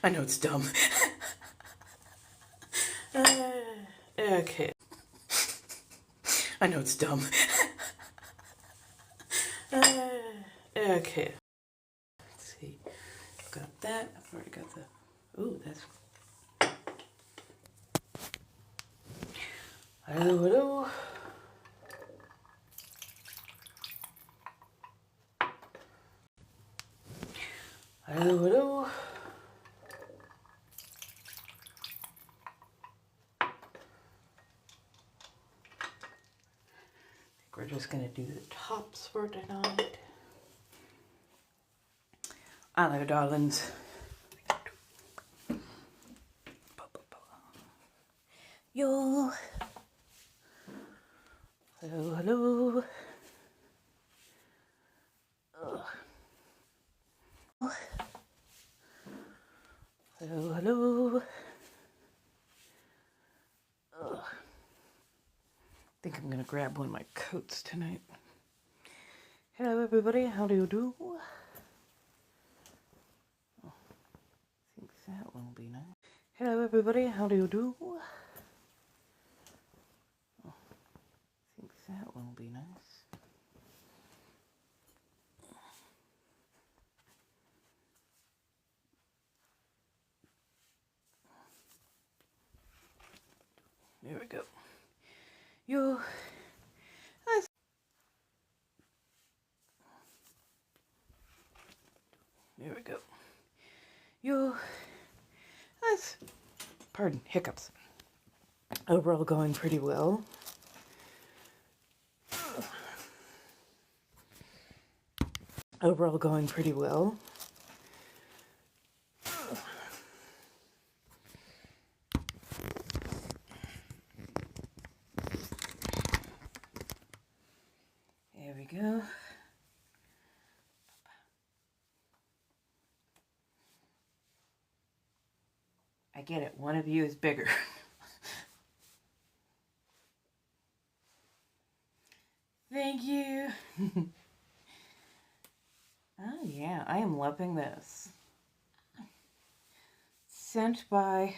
I know it's dumb. Okay. I know it's dumb. Okay. Let's see. Got that. I've already got the. Ooh, that's. Hello, hello. Hello, hello. We're just gonna do the tops for tonight. Hello, darlings. Yo. Hello, hello. Hello, hello. I think I'm gonna grab one of my coats tonight. Hello, everybody. How do you do? I think that one will be nice. Hello, everybody. How do you do? I think that one will be nice. There we go. Yo. There we go. Yo. That's, pardon, hiccups. Overall going pretty well. Overall going pretty well. There we go. I get it. One of you is bigger. Thank you. Oh yeah, I am loving this. Sent by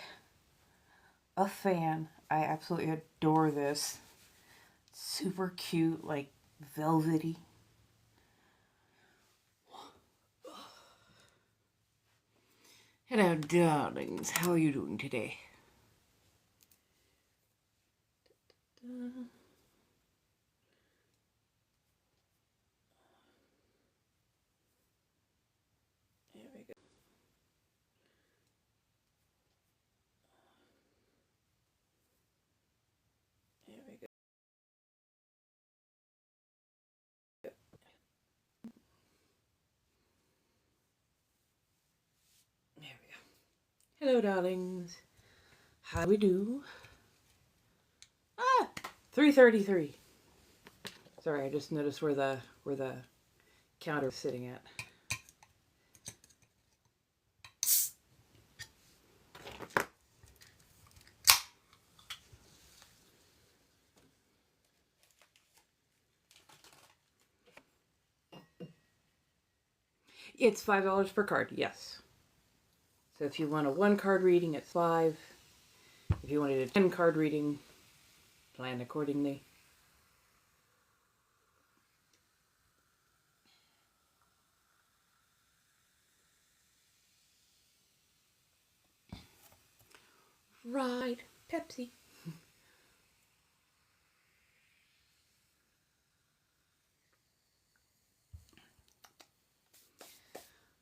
a fan. I absolutely adore this. Super cute, like velvety. Hello, darlings. How are you doing today? There we go. There we go. There we go. Hello, darlings. How do we do? 3:33. Sorry, I just noticed where the counter is sitting at. It's $5 per card, yes. So if you want a 1-card reading, it's $5. If you wanted a 10-card reading, plan accordingly. Right, Pepsi.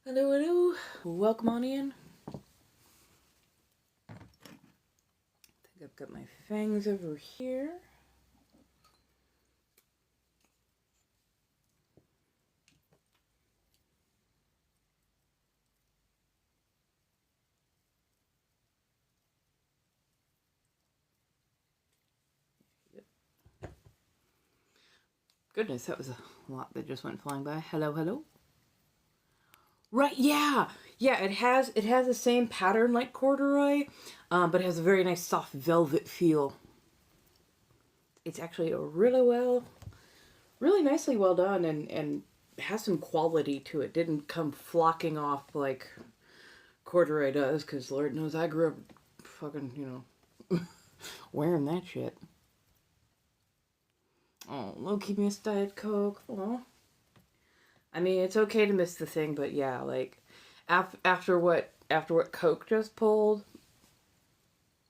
Hello, hello. Welcome on in. I think I've got my fangs over here. Goodness, that was a lot that just went flying by. Hello, hello. Right, yeah. Yeah, it has the same pattern like corduroy, but it has a very nice soft velvet feel. It's actually a really nicely well done, and has some quality to it. Didn't come flocking off like Corduroy does, because Lord knows I grew up fucking, wearing that shit. Oh, low-key missed Diet Coke. Oh. I mean, it's okay to miss the thing, but yeah, like, after what Coke just pulled,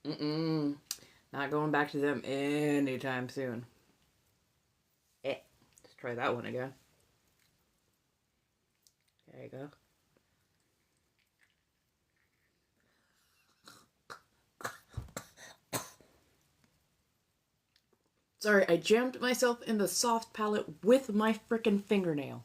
not going back to them anytime soon. Let's try that one again. There you go. Sorry, I jammed myself in the soft palate with my frickin' fingernail.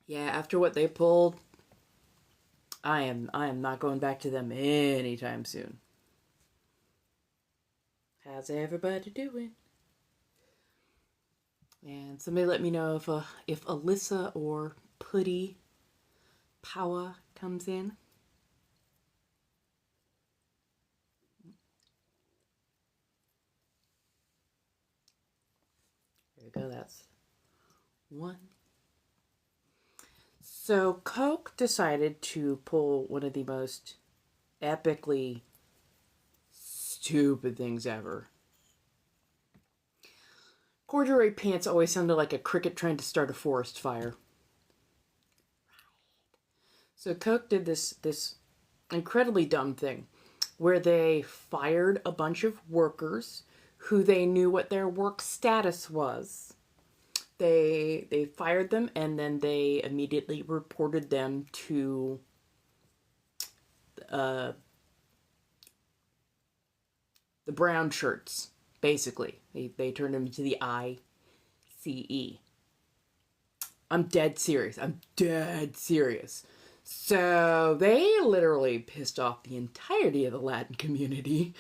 Yeah, after what they pulled, I am not going back to them anytime soon. How's everybody doing? And somebody let me know if Alyssa or Putty Power comes in. There we go, that's one. So Coke decided to pull one of the most epically stupid things ever. Corduroy pants always sounded like a cricket trying to start a forest fire. So Coke did this incredibly dumb thing where they fired a bunch of workers who they knew what their work status was. They fired them, and then they immediately reported them to the brown shirts, basically. They turned them into the ICE. I'm dead serious. So they literally pissed off the entirety of the Latin community,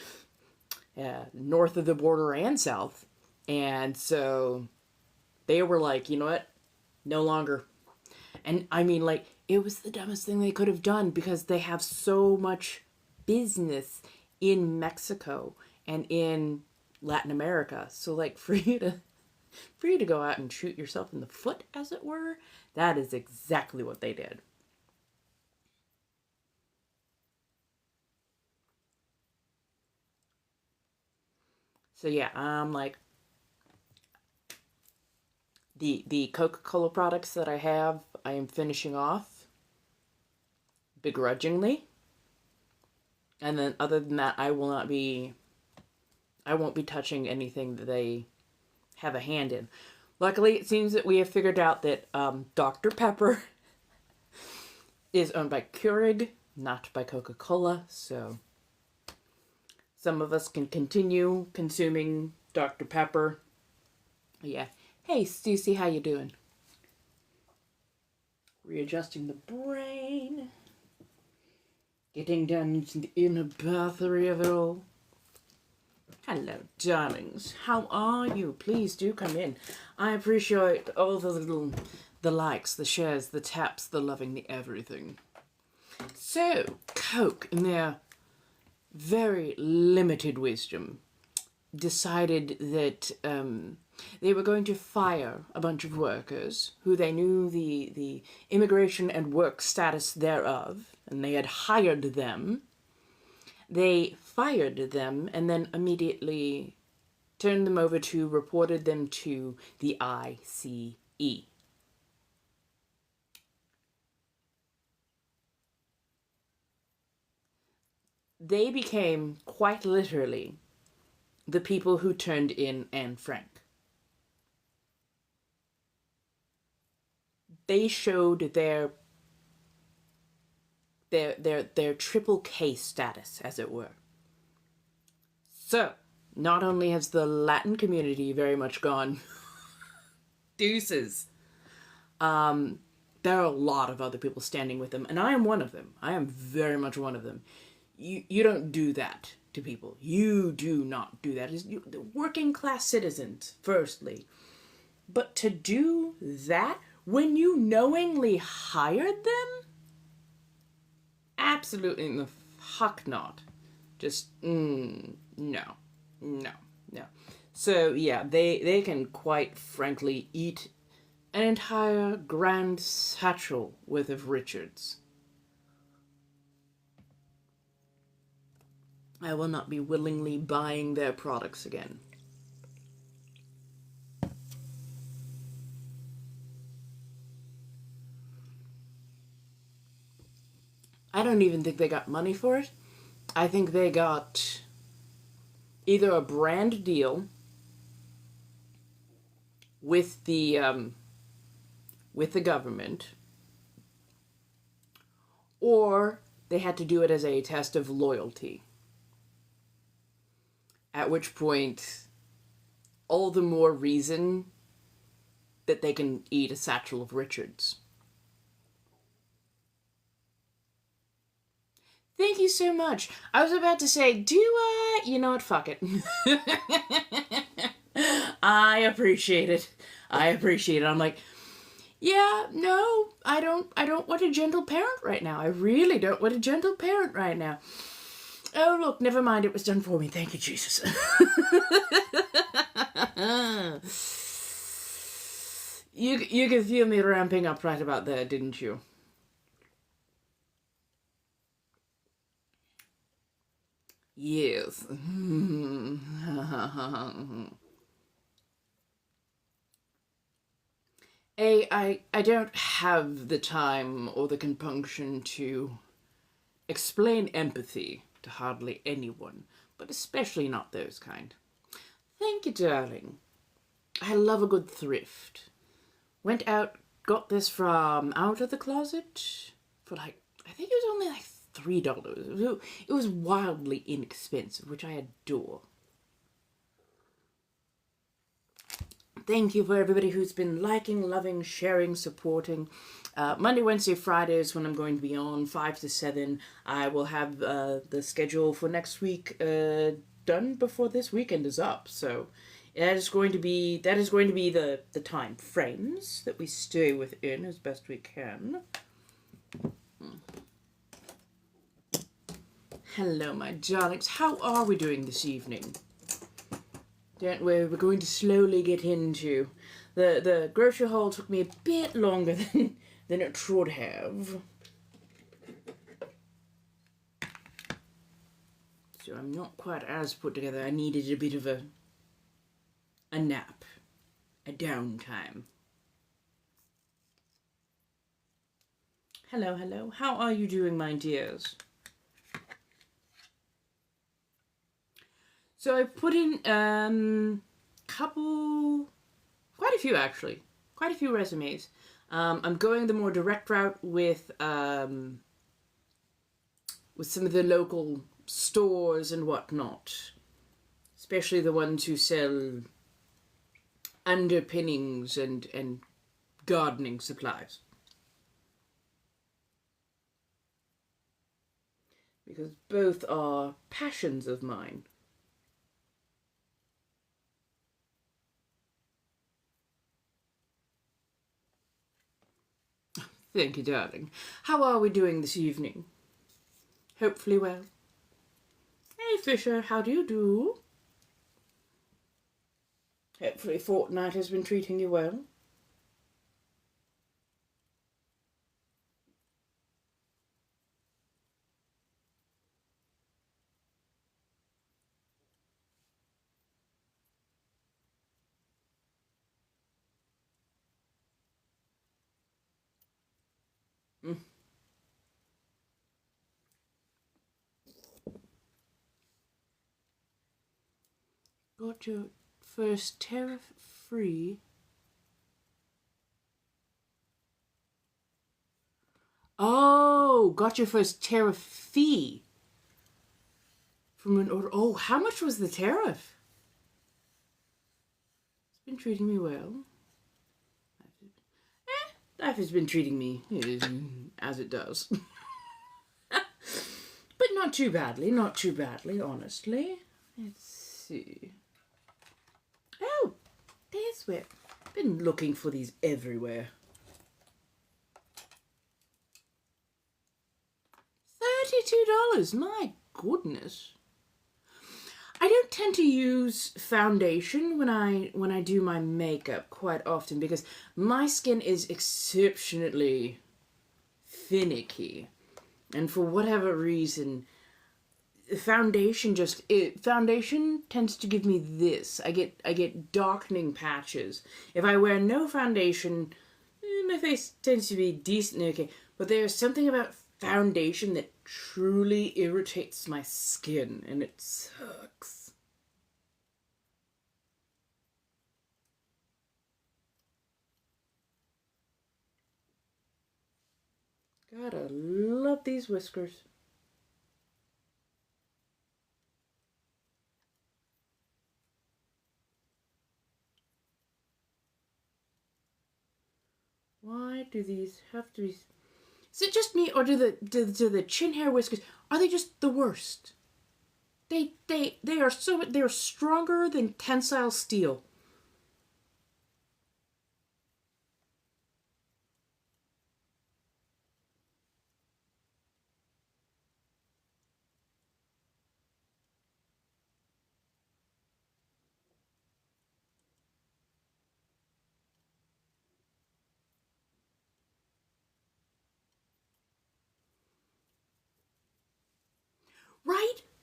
north of the border and south. And so they were like, you know what? No longer. And I mean, like, it was the dumbest thing they could have done because they have so much business in Mexico and in Latin America. So, like, for you to go out and shoot yourself in the foot, as it were, that is exactly what they did. So yeah, like, the Coca-Cola products that I have, I am finishing off begrudgingly. And then other than that, I won't be touching anything that they have a hand in. Luckily, it seems that we have figured out that Dr. Pepper is owned by Keurig, not by Coca-Cola, so some of us can continue consuming Dr. Pepper. Yeah. Hey, Stussy, how you doing? Readjusting the brain. Getting down into the inner battery of it all. Hello, darlings. How are you? Please do come in. I appreciate all the likes, the shares, the taps, the loving, the everything. So, Coke, in their very limited wisdom, decided that they were going to fire a bunch of workers who they knew the immigration and work status thereof, and they had hired them. They fired them and then immediately turned them over to, reported them to the ICE. They became, quite literally, the people who turned in Anne Frank. They showed their triple K status, as it were. So, not only has the Latin community very much gone deuces, there are a lot of other people standing with them, and I am one of them. I am very much one of them. You don't do that to people. You do not do that. The working class citizens, firstly. But to do that when you knowingly hired them? Absolutely the fuck not. Just, no. No. No. So, yeah, they can quite frankly eat an entire grand satchel worth of Richards. I will not be willingly buying their products again. I don't even think they got money for it. I think they got either a brand deal with the government, or they had to do it as a test of loyalty. At which point, all the more reason that they can eat a satchel of Richards. Thank you so much. I was about to say, do I? You know what? Fuck it. I appreciate it. I'm like, yeah, no, I don't want a gentle parent right now. I really don't want a gentle parent right now. Oh, look, never mind. It was done for me. Thank you, Jesus. You could feel me ramping up right about there, didn't you? Yes. I don't have the time or the compunction to explain empathy to hardly anyone, but especially not those kind. Thank you, darling. I love a good thrift. Went out, got this from out of the closet for I think it was only like $3. It was wildly inexpensive, which I adore. Thank you for everybody who's been liking, loving, sharing, supporting. Monday, Wednesday, Fridays when I'm going to be on 5 to 7. I will have the schedule for next week done before this weekend is up. So that is going to be the time frames that we stay within as best we can. Hello, my darlings. How are we doing this evening? Don't worry, we're going to slowly get into the grocery haul. Took me a bit longer than it should have. So I'm not quite as put together. I needed a bit of a nap, a downtime. Hello, hello. How are you doing, my dears? So I put in quite a few actually, quite a few resumes. I'm going the more direct route with some of the local stores and whatnot, especially the ones who sell underpinnings and gardening supplies. Because both are passions of mine. Thank you, darling. How are we doing this evening? Hopefully well. Hey, Fisher, how do you do? Hopefully Fortnite has been treating you well. Got your first tariff-free. Oh, got your first tariff fee from an order. Oh, how much was the tariff? It's been treating me well. Life has been treating me as it does. But not too badly, honestly. Let's see. Oh, there's where. Been looking for these everywhere. $32, my goodness. I don't tend to use foundation when I do my makeup quite often because my skin is exceptionally finicky. And for whatever reason, foundation tends to give me this. I get darkening patches. If I wear no foundation, my face tends to be decently okay. But there's something about foundation that truly irritates my skin, and it sucks. Gotta love these whiskers. Why do these have to be... Is it just me, or do the chin hair whiskers, are they just the worst? They're stronger than tensile steel.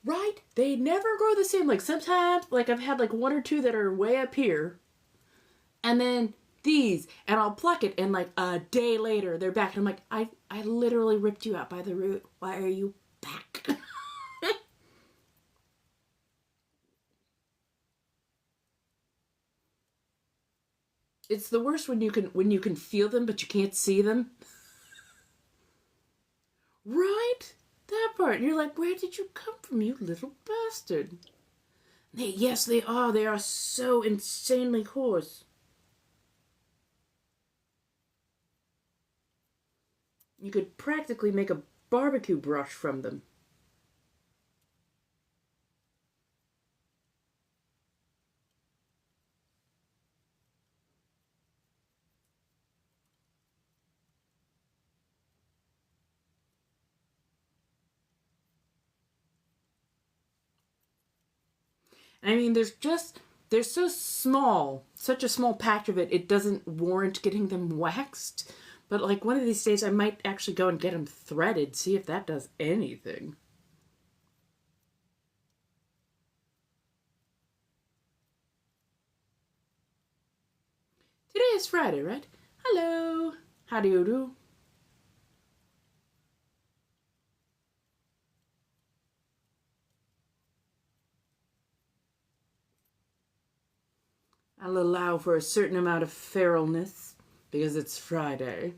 Right? They never grow the same. Like sometimes, like I've had like one or two that are way up here, and then these, and I'll pluck it, and like a day later they're back, and I'm like, I literally ripped you out by the root. Why are you back? It's the worst when you can feel them but you can't see them. Right? That part. You're like, where did you come from, you little bastard? Yes, they are. They are so insanely coarse. You could practically make a barbecue brush from them. I mean, they're so small, such a small patch of it, it doesn't warrant getting them waxed. But like one of these days, I might actually go and get them threaded, see if that does anything. Today is Friday, right? Hello. How do you do? I'll allow for a certain amount of feralness because it's Friday.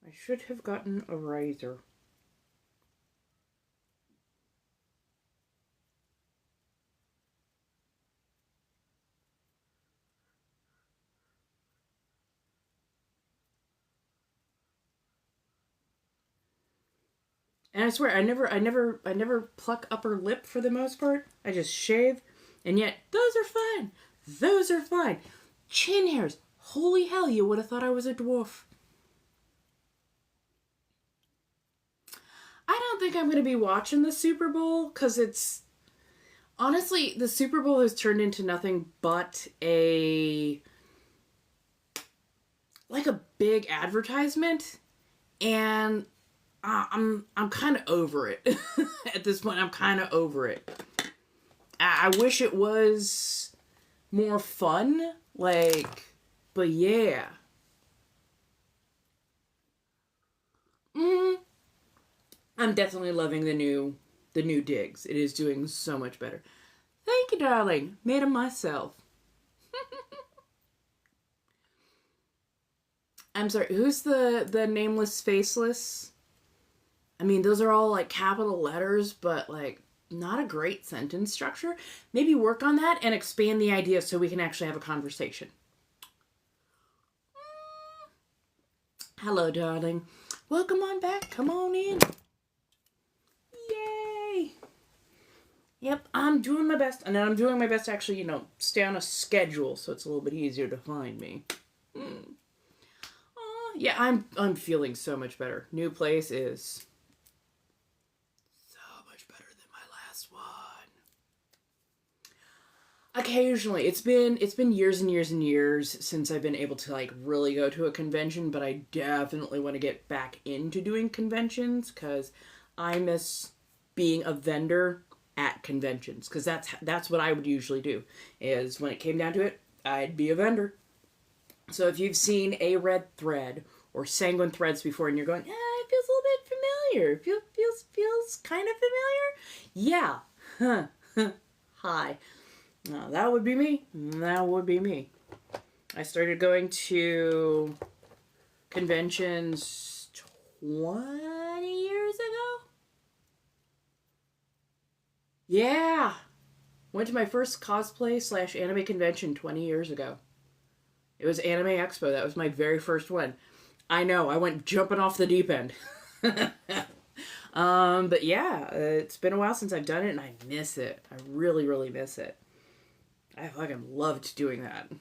I should have gotten a razor. And I swear, I never pluck upper lip for the most part. I just shave, and yet those are fine. Those are fine. Chin hairs. Holy hell, you would have thought I was a dwarf. I don't think I'm going to be watching the Super Bowl because it's honestly the Super Bowl has turned into nothing but a big advertisement, and I'm kind of over it. At this point, I'm kind of over it. I wish it was more fun, but yeah. Mm, I'm definitely loving the new digs. It is doing so much better. Thank you, darling. Made them myself. I'm sorry, who's the nameless, faceless? I mean, those are all like capital letters, but like not a great sentence structure. Maybe work on that and expand the idea so we can actually have a conversation. Hello, darling. Welcome on back. Come on in. Yay. Yep, I'm doing my best. And I'm doing my best to actually, stay on a schedule so it's a little bit easier to find me. Yeah, I'm feeling so much better. New place is so much better than my last one. Occasionally, it's been years and years and years since I've been able to like really go to a convention, but I definitely want to get back into doing conventions because I miss being a vendor at conventions because that's what I would usually do. Is when it came down to it, I'd be a vendor. So if you've seen a red thread or sanguine threads before and you're going, it feels a little bit familiar. Feels kind of familiar. Yeah. Hi. That would be me. That would be me. I started going to conventions 20 years ago. Yeah. Went to my first cosplay / anime convention 20 years ago. It was Anime Expo. That was my very first one. I know, I went jumping off the deep end. But yeah, it's been a while since I've done it and I miss it. I really, really miss it. I fucking loved doing that.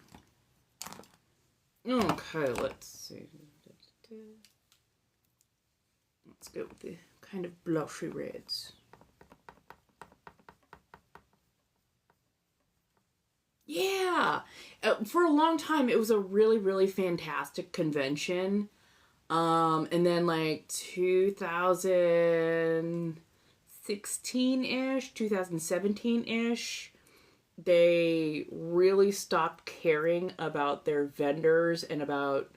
Okay, let's see. Let's go with the kind of blushy reds. Yeah! For a long time, it was a really, really fantastic convention. And then like 2016-ish, 2017-ish, they really stopped caring about their vendors and about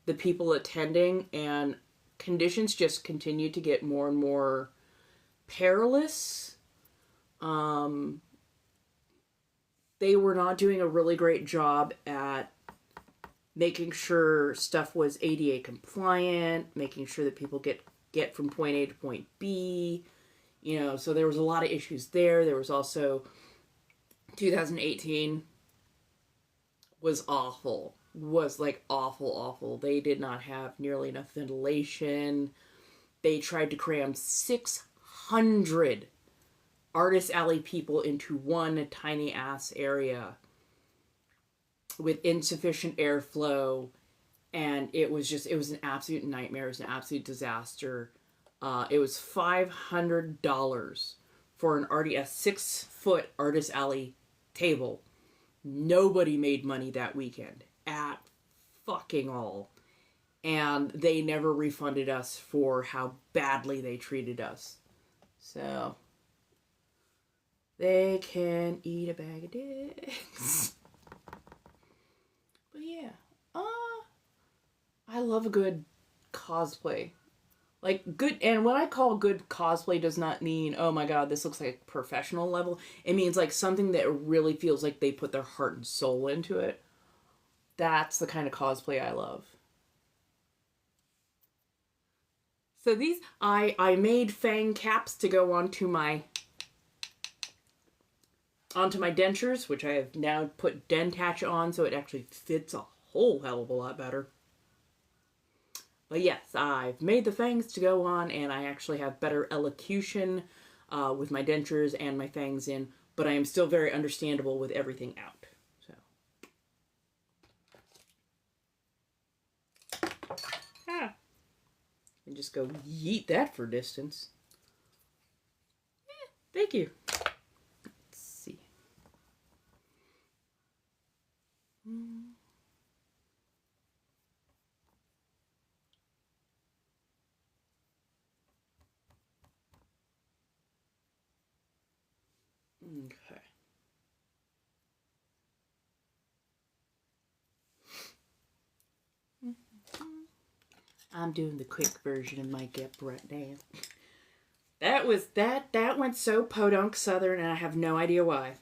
the people attending, and conditions just continued to get more and more perilous. They were not doing a really great job at making sure stuff was ADA compliant, making sure that people get from point A to point B. So there was a lot of issues there. There was also 2018 was awful. Was like awful. They did not have nearly enough ventilation. They tried to cram 600 Artist Alley people into one tiny ass area with insufficient airflow, and it was an absolute nightmare. It was an absolute disaster. It was $500 for a 6-foot Artist Alley table. Nobody made money that weekend at fucking all, and they never refunded us for how badly they treated us. So they can eat a bag of dicks. But yeah, I love a good cosplay. Like good, and what I call good cosplay does not mean, oh my god, this looks like professional level. It means like something that really feels like they put their heart and soul into it. That's the kind of cosplay I love. So these, I made fang caps to go onto my dentures, which I have now put Dentach on, so it actually fits a whole hell of a lot better. But yes, I've made the fangs to go on, and I actually have better elocution with my dentures and my fangs in, but I am still very understandable with everything out. So, and just go yeet that for distance. Thank you. Let's see. Okay. I'm doing the quick version of my Gep right now. That went so podunk southern, and I have no idea why.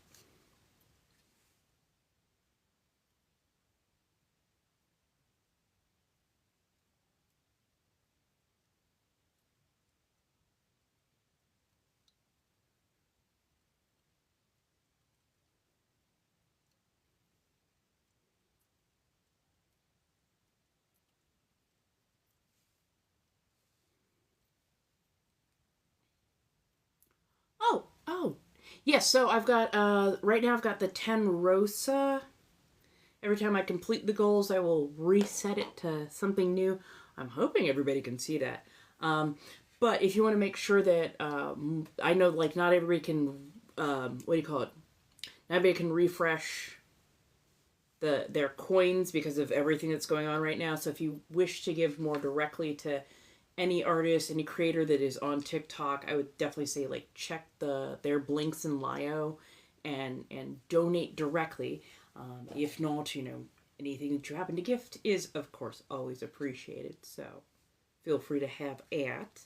Oh, yes. So I've got right now I've got the 10 Rosa. Every time I complete the goals, I will reset it to something new. I'm hoping everybody can see that. But if you want to make sure that I know, like, not everybody can what do you call it? Not everybody can refresh their coins because of everything that's going on right now. So if you wish to give more directly to any artist, any creator that is on TikTok, I would definitely say, like, check their Blinks and Lio and donate directly. If not, anything that you happen to gift is, of course, always appreciated. So feel free to have at.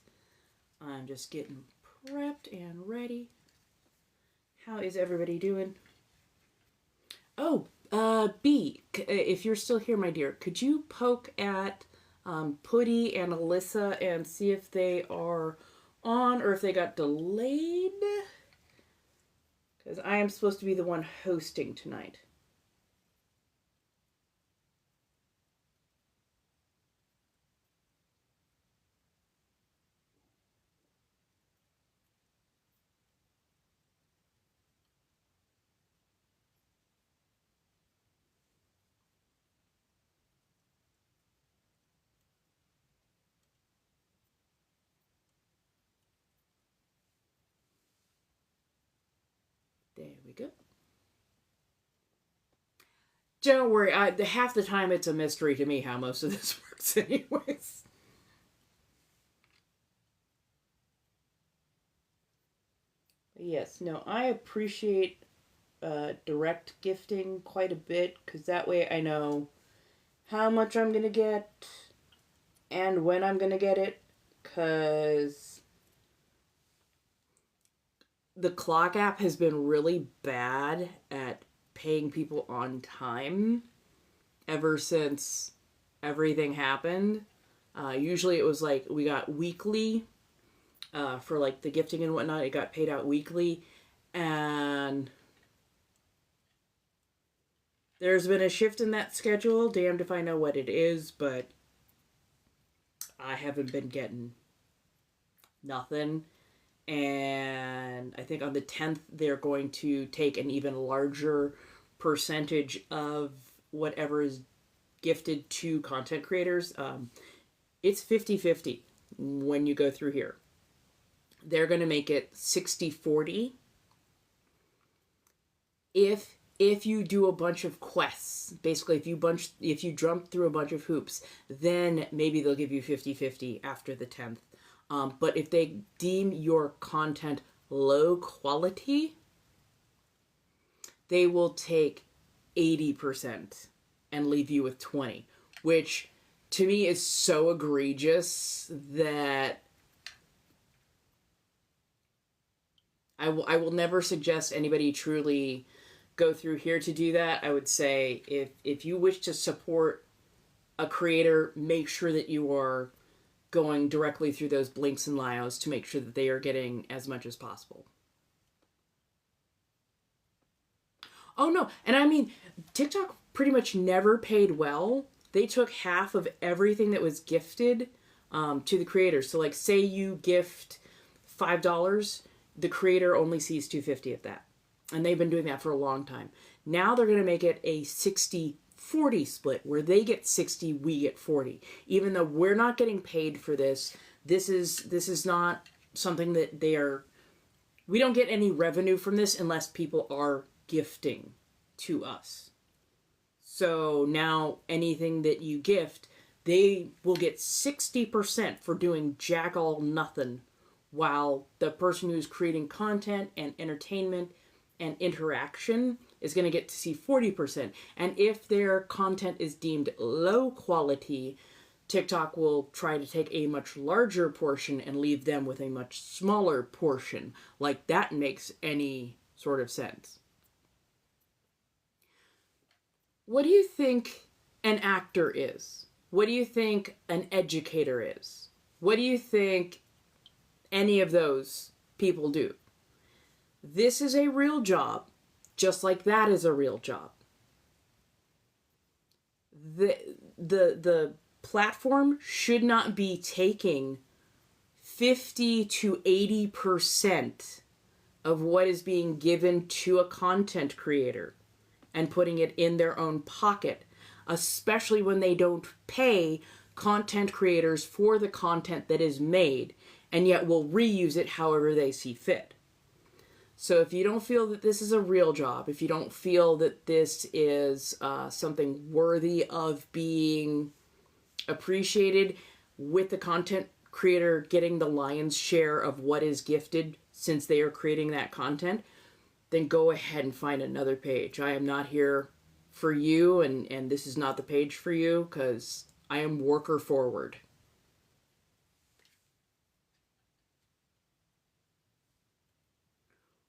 I'm just getting prepped and ready. How is everybody doing? Oh, B, if you're still here, my dear, could you poke at Putty and Alyssa and see if they are on or if they got delayed? Because I am supposed to be the one hosting tonight. There we go. Don't worry, half the time it's a mystery to me how most of this works anyways. Yes, no, I appreciate direct gifting quite a bit because that way I know how much I'm going to get and when I'm going to get it, because the clock app has been really bad at paying people on time ever since everything happened. Usually it was like we got weekly for like the gifting and whatnot. It got paid out weekly, and there's been a shift in that schedule. Damned if I know what it is, but I haven't been getting nothing. And I think on the 10th, they're going to take an even larger percentage of whatever is gifted to content creators. It's 50-50 when you go through here. They're going to make it 60-40 if you do a bunch of quests. Basically, if you jump through a bunch of hoops, then maybe they'll give you 50-50 after the 10th. But if they deem your content low quality, they will take 80% and leave you with 20, which to me is so egregious that I will never suggest anybody truly go through here to do that. I would say if you wish to support a creator, make sure that you are going directly through those Blinks and Lios to make sure that they are getting as much as possible. Oh no, and I mean, TikTok pretty much never paid well. They took half of everything that was gifted to the creators. So like, say you gift $5, the creator only sees $2.50 of that. And they've been doing that for a long time. Now they're going to make it a 60-40 split where they get 60, we get 40. Even though we're not getting paid for this, this is not something that we don't get any revenue from this unless people are gifting to us. So now anything that you gift, they will get 60% for doing jack all nothing, while the person who's creating content and entertainment and interaction is going to get to see 40%. And if their content is deemed low quality, TikTok will try to take a much larger portion and leave them with a much smaller portion. Like, that makes any sort of sense. What do you think an actor is? What do you think an educator is? What do you think any of those people do? This is a real job, just like that is a real job. The platform should not be taking 50 to 80% of what is being given to a content creator and putting it in their own pocket, especially when they don't pay content creators for the content that is made and yet will reuse it however they see fit. So if you don't feel that this is a real job, if you don't feel that this is something worthy of being appreciated, with the content creator getting the lion's share of what is gifted since they are creating that content, then go ahead and find another page. I am not here for you, and this is not the page for you, because I am worker forward.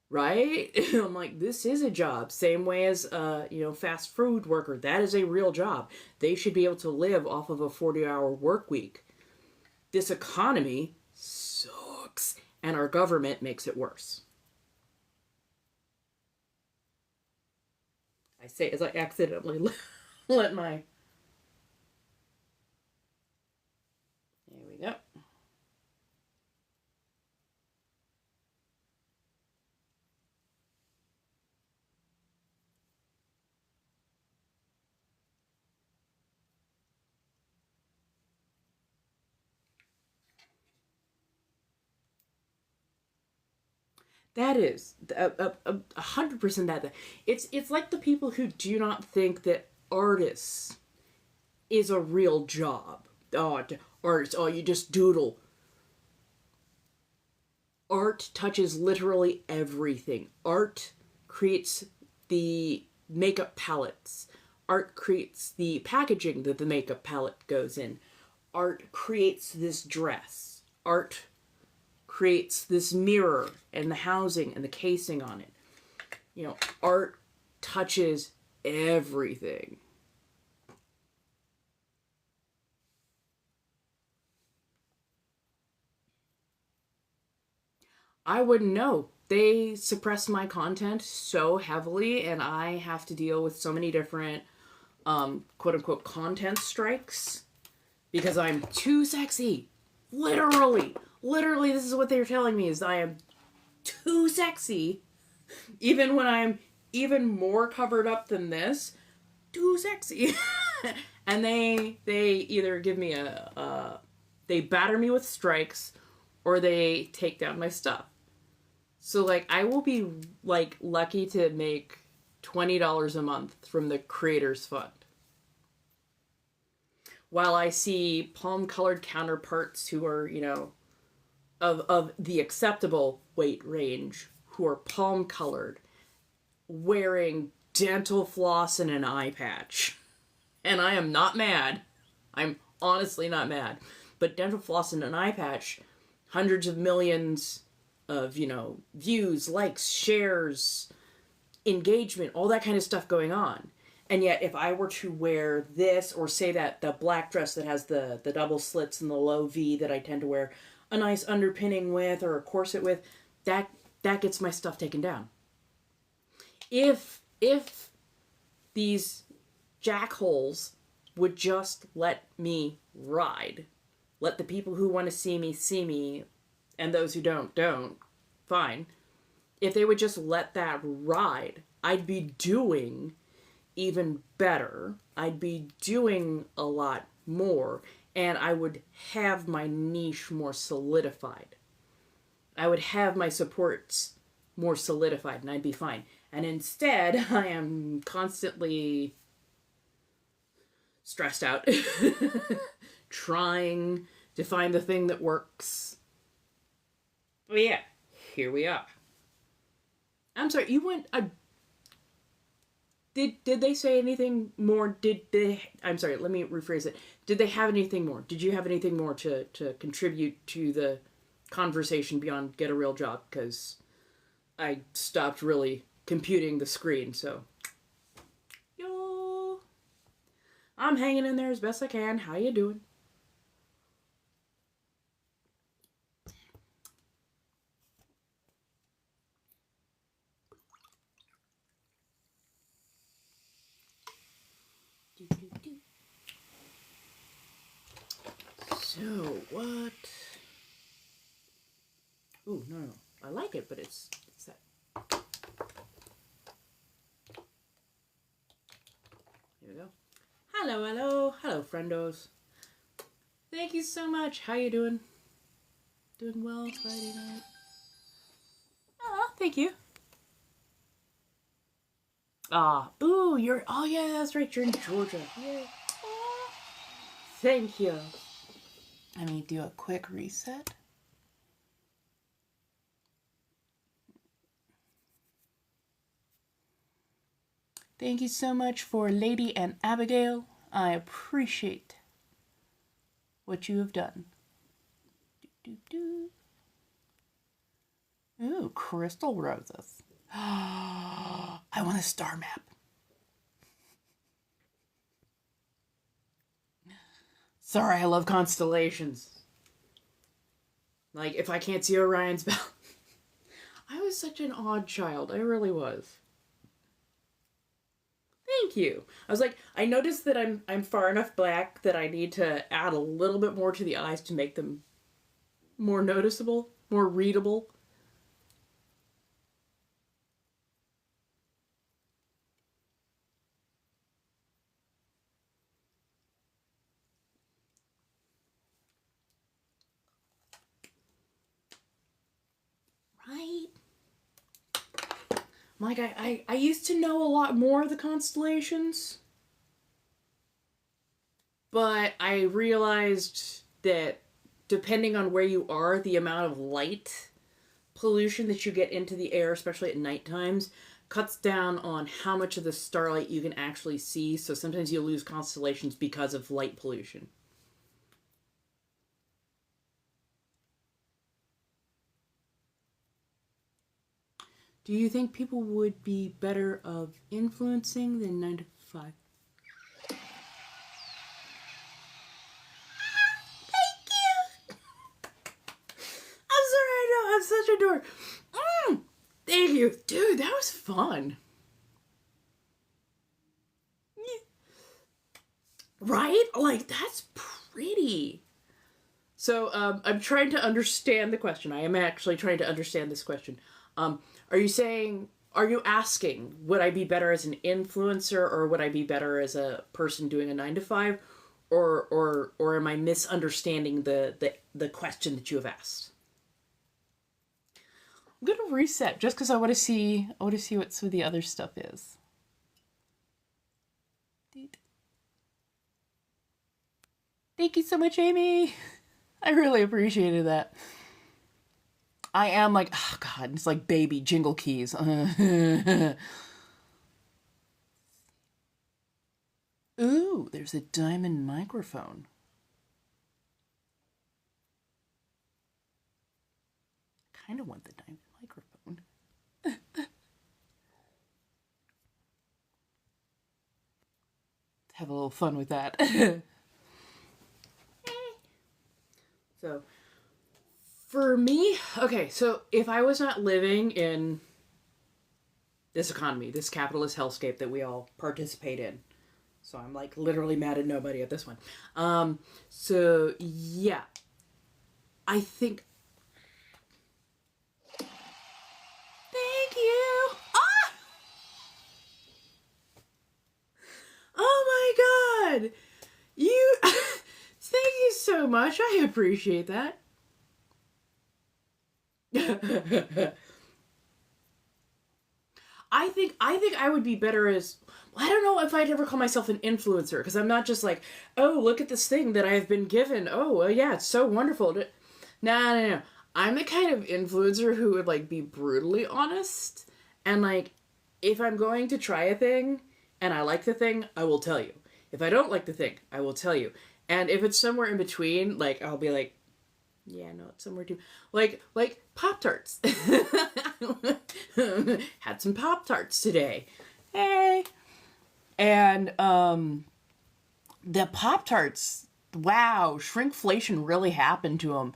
Right? I'm like, this is a job. Same way as, fast food worker. That is a real job. They should be able to live off of a 40-hour work week. This economy sucks, and our government makes it worse. I say as I accidentally let my... There we go. That is 100% that. It's like the people who do not think that artists is a real job. Oh, artists, oh, you just doodle. Art touches literally everything. Art creates the makeup palettes. Art creates the packaging that the makeup palette goes in. Art creates this dress. Art creates this mirror and the housing and the casing on it. Art touches everything. I wouldn't know. They suppress my content so heavily, and I have to deal with so many different quote unquote content strikes because I'm too sexy. Literally, this is what they're telling me, is I am too sexy. Even when I'm even more covered up than this, too sexy. And they either give me they batter me with strikes, or they take down my stuff. So like I will be like lucky to make $20 a month from the creators fund, while I see palm colored counterparts who are, of the acceptable weight range, who are palm colored, wearing dental floss and an eye patch. And I am not mad. I'm honestly not mad. But dental floss and an eye patch, hundreds of millions of, views, likes, shares, engagement, all that kind of stuff going on. And yet, if I were to wear this, or say that the black dress that has the double slits and the low V that I tend to wear a nice underpinning with, or a corset with, that gets my stuff taken down. If these jackholes would just let me ride, let the people who want to see me, and those who don't, fine. If they would just let that ride, I'd be doing even better. I'd be doing a lot more, and I would have my niche more solidified. I would have my supports more solidified, and I'd be fine. And instead, I am constantly stressed out, trying to find the thing that works. But yeah, here we are. I'm sorry, you went a... Did they say anything more? I'm sorry, let me rephrase it. Did they have anything more? Did you have anything more to contribute to the conversation beyond get a real job? Because I stopped really computing the screen, so... Yo! I'm hanging in there as best I can. How you doing? So, what? Ooh, no. I like it, but it's that Hello, hello, hello, friendos. Thank you so much. How you doing? Doing well Friday night. Oh, thank you. Ooh, oh yeah, that's right, you're in Georgia. Yay. Aw, thank you. Let me do a quick reset. Thank you so much for Lady and Abigail. I appreciate what you have done. Ooh, crystal roses. I want a star map. Sorry, I love constellations. Like, if I can't see Orion's belt. I was such an odd child. I really was. Thank you. I was like, I noticed that I'm far enough black that I need to add a little bit more to the eyes to make them more noticeable, more readable. Right? Like, I used to know a lot more of the constellations, but I realized that depending on where you are, the amount of light pollution that you get into the air, especially at night times, cuts down on how much of the starlight you can actually see. So sometimes you'll lose constellations because of light pollution. Do you think people would be better of influencing than 9 to 5? Thank you! I'm sorry, I know, I'm such a dork. Thank you. Dude, that was fun. Right? Like, that's pretty. So, I'm trying to understand the question. I am actually trying to understand this question. Are you asking, would I be better as an influencer or would I be better as a person doing a 9 to 5? Or am I misunderstanding the question that you have asked? I'm gonna reset just because I want to see what some of the other stuff is. Thank you so much, Amy. I really appreciated that. I am like, oh god, it's like baby jingle keys. Ooh, there's a diamond microphone. I kind of want the diamond microphone. Have a little fun with that. So, for me, okay, so if I was not living in this economy, this capitalist hellscape that we all participate in, so I'm like literally mad at nobody at this one. So yeah, I think. Thank you. Ah! Oh my god, you. Thank you so much. I appreciate that. I think I would be better as, well, I don't know if I'd ever call myself an influencer because I'm not just like, oh, look at this thing that I've been given. Oh, well, yeah, it's so wonderful. No. I'm the kind of influencer who would like be brutally honest and like, if I'm going to try a thing and I like the thing, I will tell you. If I don't like the thing, I will tell you. And if it's somewhere in between, like I'll be like, yeah, no, it's somewhere too. Like Pop-Tarts. Had some Pop-Tarts today. Hey. And the Pop-Tarts, wow, shrinkflation really happened to them.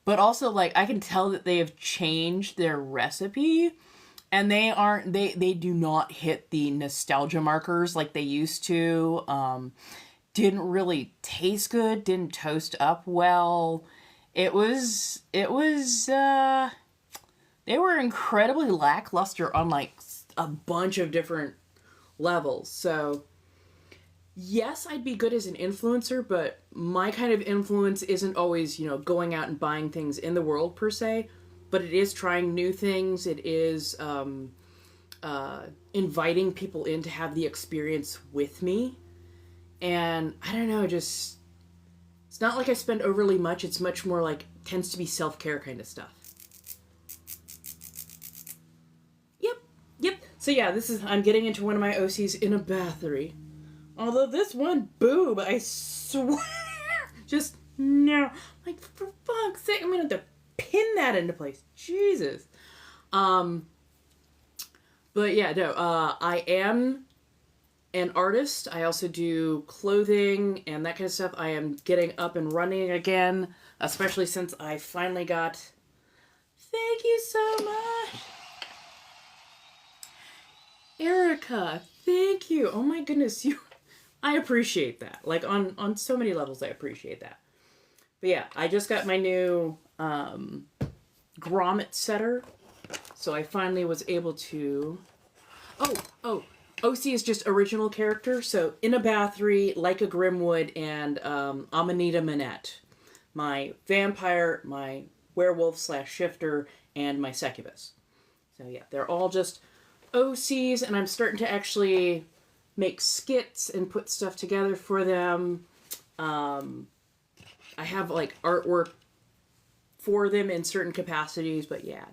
But also, like, I can tell that they have changed their recipe. And they do not hit the nostalgia markers like they used to. Didn't really taste good, didn't toast up well. They were incredibly lackluster on like a bunch of different levels. So Yes, I'd be good as an influencer, but my kind of influence isn't always, going out and buying things in the world per se, but it is trying new things. It is inviting people in to have the experience with me. And I don't know, just, it's not like I spend overly much. It's much more like, tends to be self care kind of stuff. Yep, yep. So yeah, I'm getting into one of my OCs in a battery. Although this one boob, I swear, just no. Like, for fuck's sake, I'm gonna have to pin that into place. Jesus. But yeah, no, I am an artist. I also do clothing and that kind of stuff. I am getting up and running again, especially since I finally got... Thank you so much. Erica, thank you. Oh my goodness, I appreciate that. Like, on so many levels, I appreciate that. But yeah, I just got my new grommet setter. So I finally was able to... Oh, OC is just original character. So in a battery, like a Grimwood, and Amanita Manette. My vampire, my werewolf / shifter, and my succubus. So yeah, they're all just OCs, and I'm starting to actually make skits and put stuff together for them. I have like artwork for them in certain capacities, but yeah.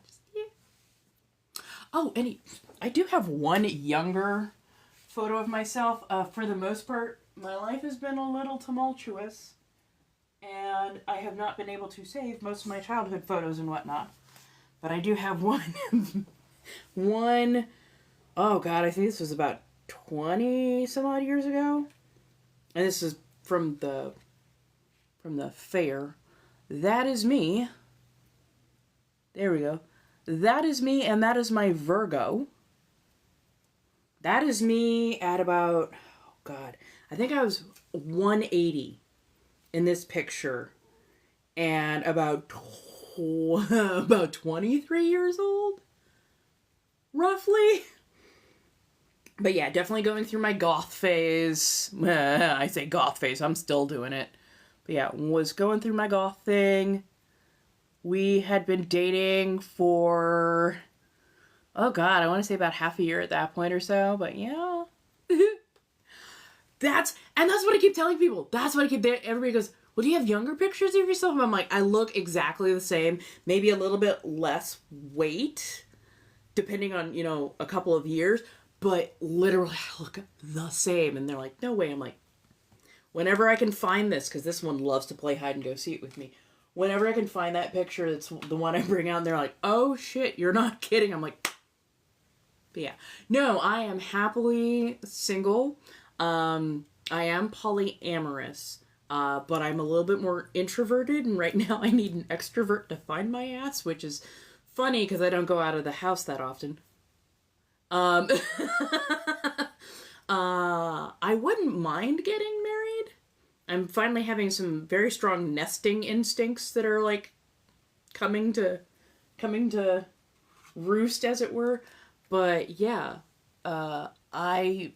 Oh, and I do have one younger photo of myself. For the most part, my life has been a little tumultuous, and I have not been able to save most of my childhood photos and whatnot. But I do have one. Oh God, I think this was about 20 some odd years ago. And this is from the fair. That is me. There we go. That is me, and that is my Virgo. That is me at about, oh God, I think I was 180 in this picture, and about 23 years old, roughly. But yeah, definitely going through my goth phase. I say goth phase, I'm still doing it. But yeah, was going through my goth thing. We had been dating for, oh God, I want to say about half a year at that point or so, but yeah. That's what I keep telling people. That's what I keep, everybody goes, well, do you have younger pictures of yourself? And I'm like, I look exactly the same, maybe a little bit less weight, depending on, a couple of years, but literally I look the same. And they're like, no way. I'm like, whenever I can find this, because this one loves to play hide and go seek with me. Whenever I can find that picture, that's the one I bring out, and they're like, oh shit, you're not kidding. I'm like, but yeah. No, I am happily single. I am polyamorous, but I'm a little bit more introverted, and right now I need an extrovert to find my ass, which is funny because I don't go out of the house that often. I wouldn't mind getting married. I'm finally having some very strong nesting instincts that are like coming to roost, as it were. But yeah, I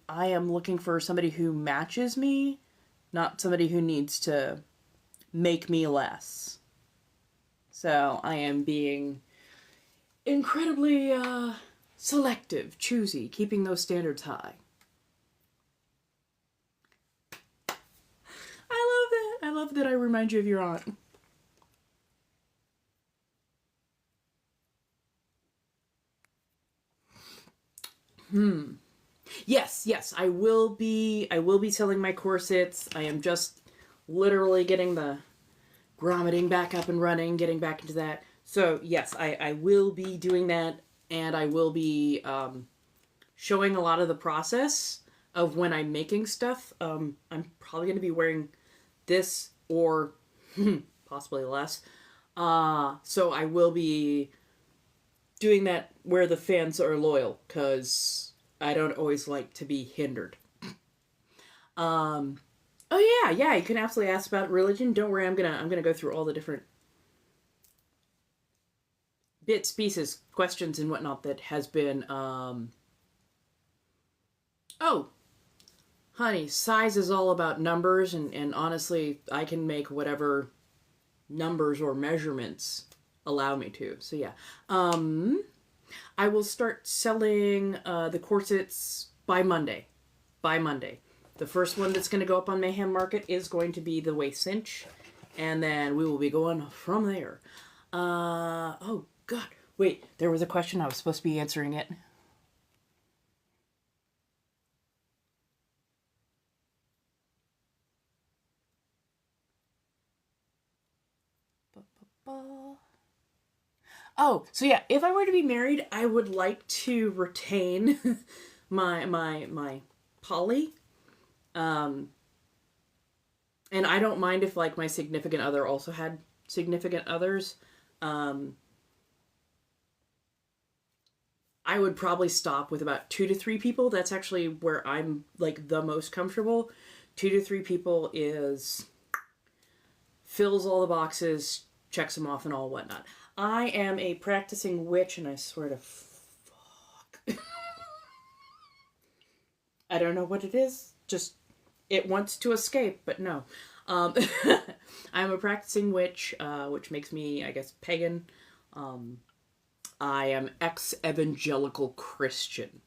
am looking for somebody who matches me, not somebody who needs to make me less. So I am being incredibly selective, choosy, keeping those standards high. I love that I remind you of your aunt. Yes, I will be selling my corsets. I am just literally getting the grommeting back up and running, getting back into that. So yes, I will be doing that, and I will be showing a lot of the process of when I'm making stuff. I'm probably going to be wearing this or possibly less. So I will be doing that where the fans are loyal, because I don't always like to be hindered. Oh yeah, you can absolutely ask about religion. Don't worry, I'm gonna go through all the different bits, pieces, questions, and whatnot that has been. Oh, Honey, size is all about numbers, and honestly, I can make whatever numbers or measurements allow me to. So yeah. I will start selling the corsets by Monday. By Monday. The first one that's going to go up on Mayhem Market is going to be the waist cinch, and then we will be going from there. Oh, God. Wait, there was a question. I was supposed to be answering it. Oh, so yeah, if I were to be married, I would like to retain my poly. Um, and I don't mind if like my significant other also had significant others. Um, I would probably stop with about 2 to 3 people. That's actually where I'm like the most comfortable. 2 to 3 people is fills all the boxes, checks them off, and all whatnot. I am a practicing witch, and I swear to fuck, I don't know what it is. Just it wants to escape, but no. Um, I'm a practicing witch, which makes me, I guess, pagan. I am ex-evangelical Christian.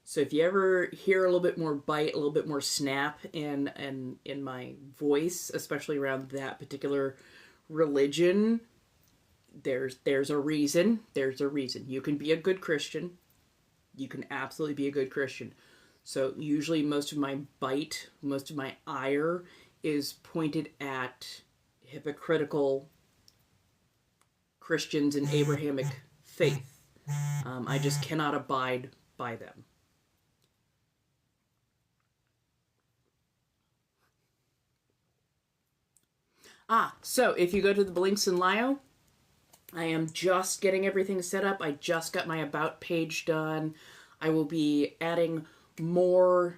So if you ever hear a little bit more bite, a little bit more snap in my voice, especially around that particular religion, there's a reason. There's a reason. You can be a good Christian. You can absolutely be a good Christian. So usually most of my bite, most of my ire is pointed at hypocritical Christians and Abrahamic faith. I just cannot abide by them. So if you go to the links in Lio, I am just getting everything set up. I just got my About page done. I will be adding more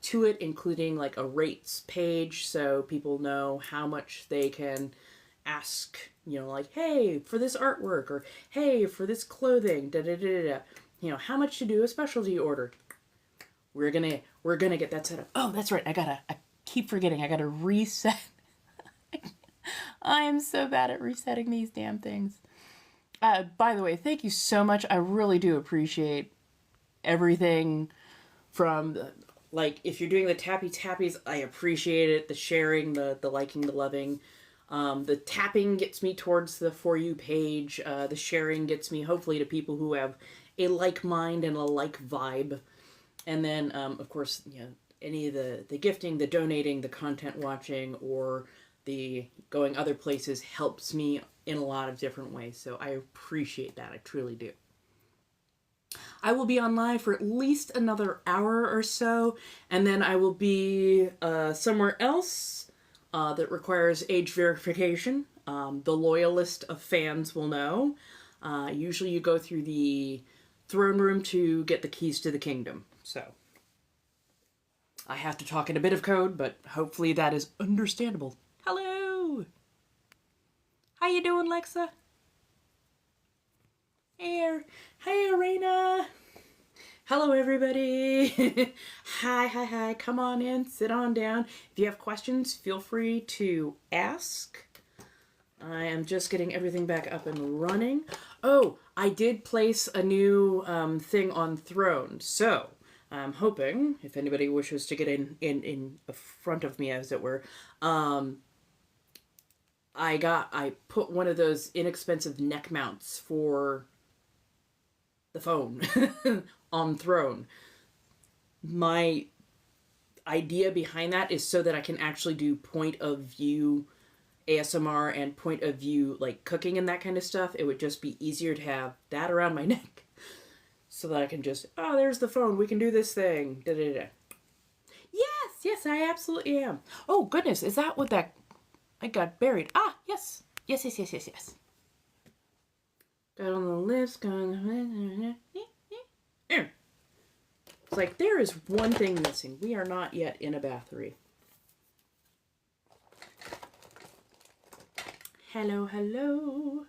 to it, including like a rates page so people know how much they can ask, you know, like, hey, for this artwork, or hey, for this clothing, da da da da. You know, how much to do a specialty order. We're gonna get that set up. Oh, that's right. I keep forgetting. I gotta reset. I am so bad at resetting these damn things. By the way, thank you so much. I really do appreciate everything from the, like, if you're doing the tappy tappies, I appreciate it. The sharing, the liking, the loving. The tapping gets me towards the For You page. The sharing gets me, hopefully, to people who have a like mind and a like vibe. And then, of course, you know, any of the gifting, the donating, the content watching, or the going other places helps me in a lot of different ways. So I appreciate that. I truly do. I will be on live for at least another hour or so, and then I will be somewhere else that requires age verification. The loyalist of fans will know. Usually you go through the throne room to get the keys to the kingdom. So I have to talk in a bit of code, but hopefully that is understandable. Hello! How you doing, Lexa? Hey, Arena! Hello, everybody! Hi. Come on in, sit on down. If you have questions, feel free to ask. I am just getting everything back up and running. Oh, I did place a new thing on Throne, so I'm hoping, if anybody wishes to get in front of me, as it were, I put one of those inexpensive neck mounts for the phone on Throne. My idea behind that is so that I can actually do point of view ASMR and point of view like cooking and that kind of stuff. It would just be easier to have that around my neck so that I can just, oh, there's the phone, we can do this thing. Da da da. Yes, I absolutely am. Oh goodness, is that what that I got buried? Yes. Yes. Got on the list, going. It's like there is one thing missing. We are not yet in a bathery. Hello.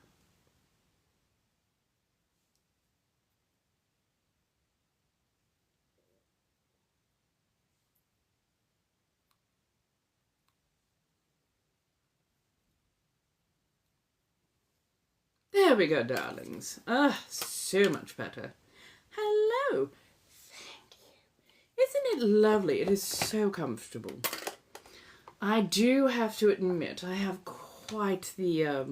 There we go, darlings. Ah, so much better. Hello. Thank you. Isn't it lovely? It is so comfortable. I do have to admit, I have quite the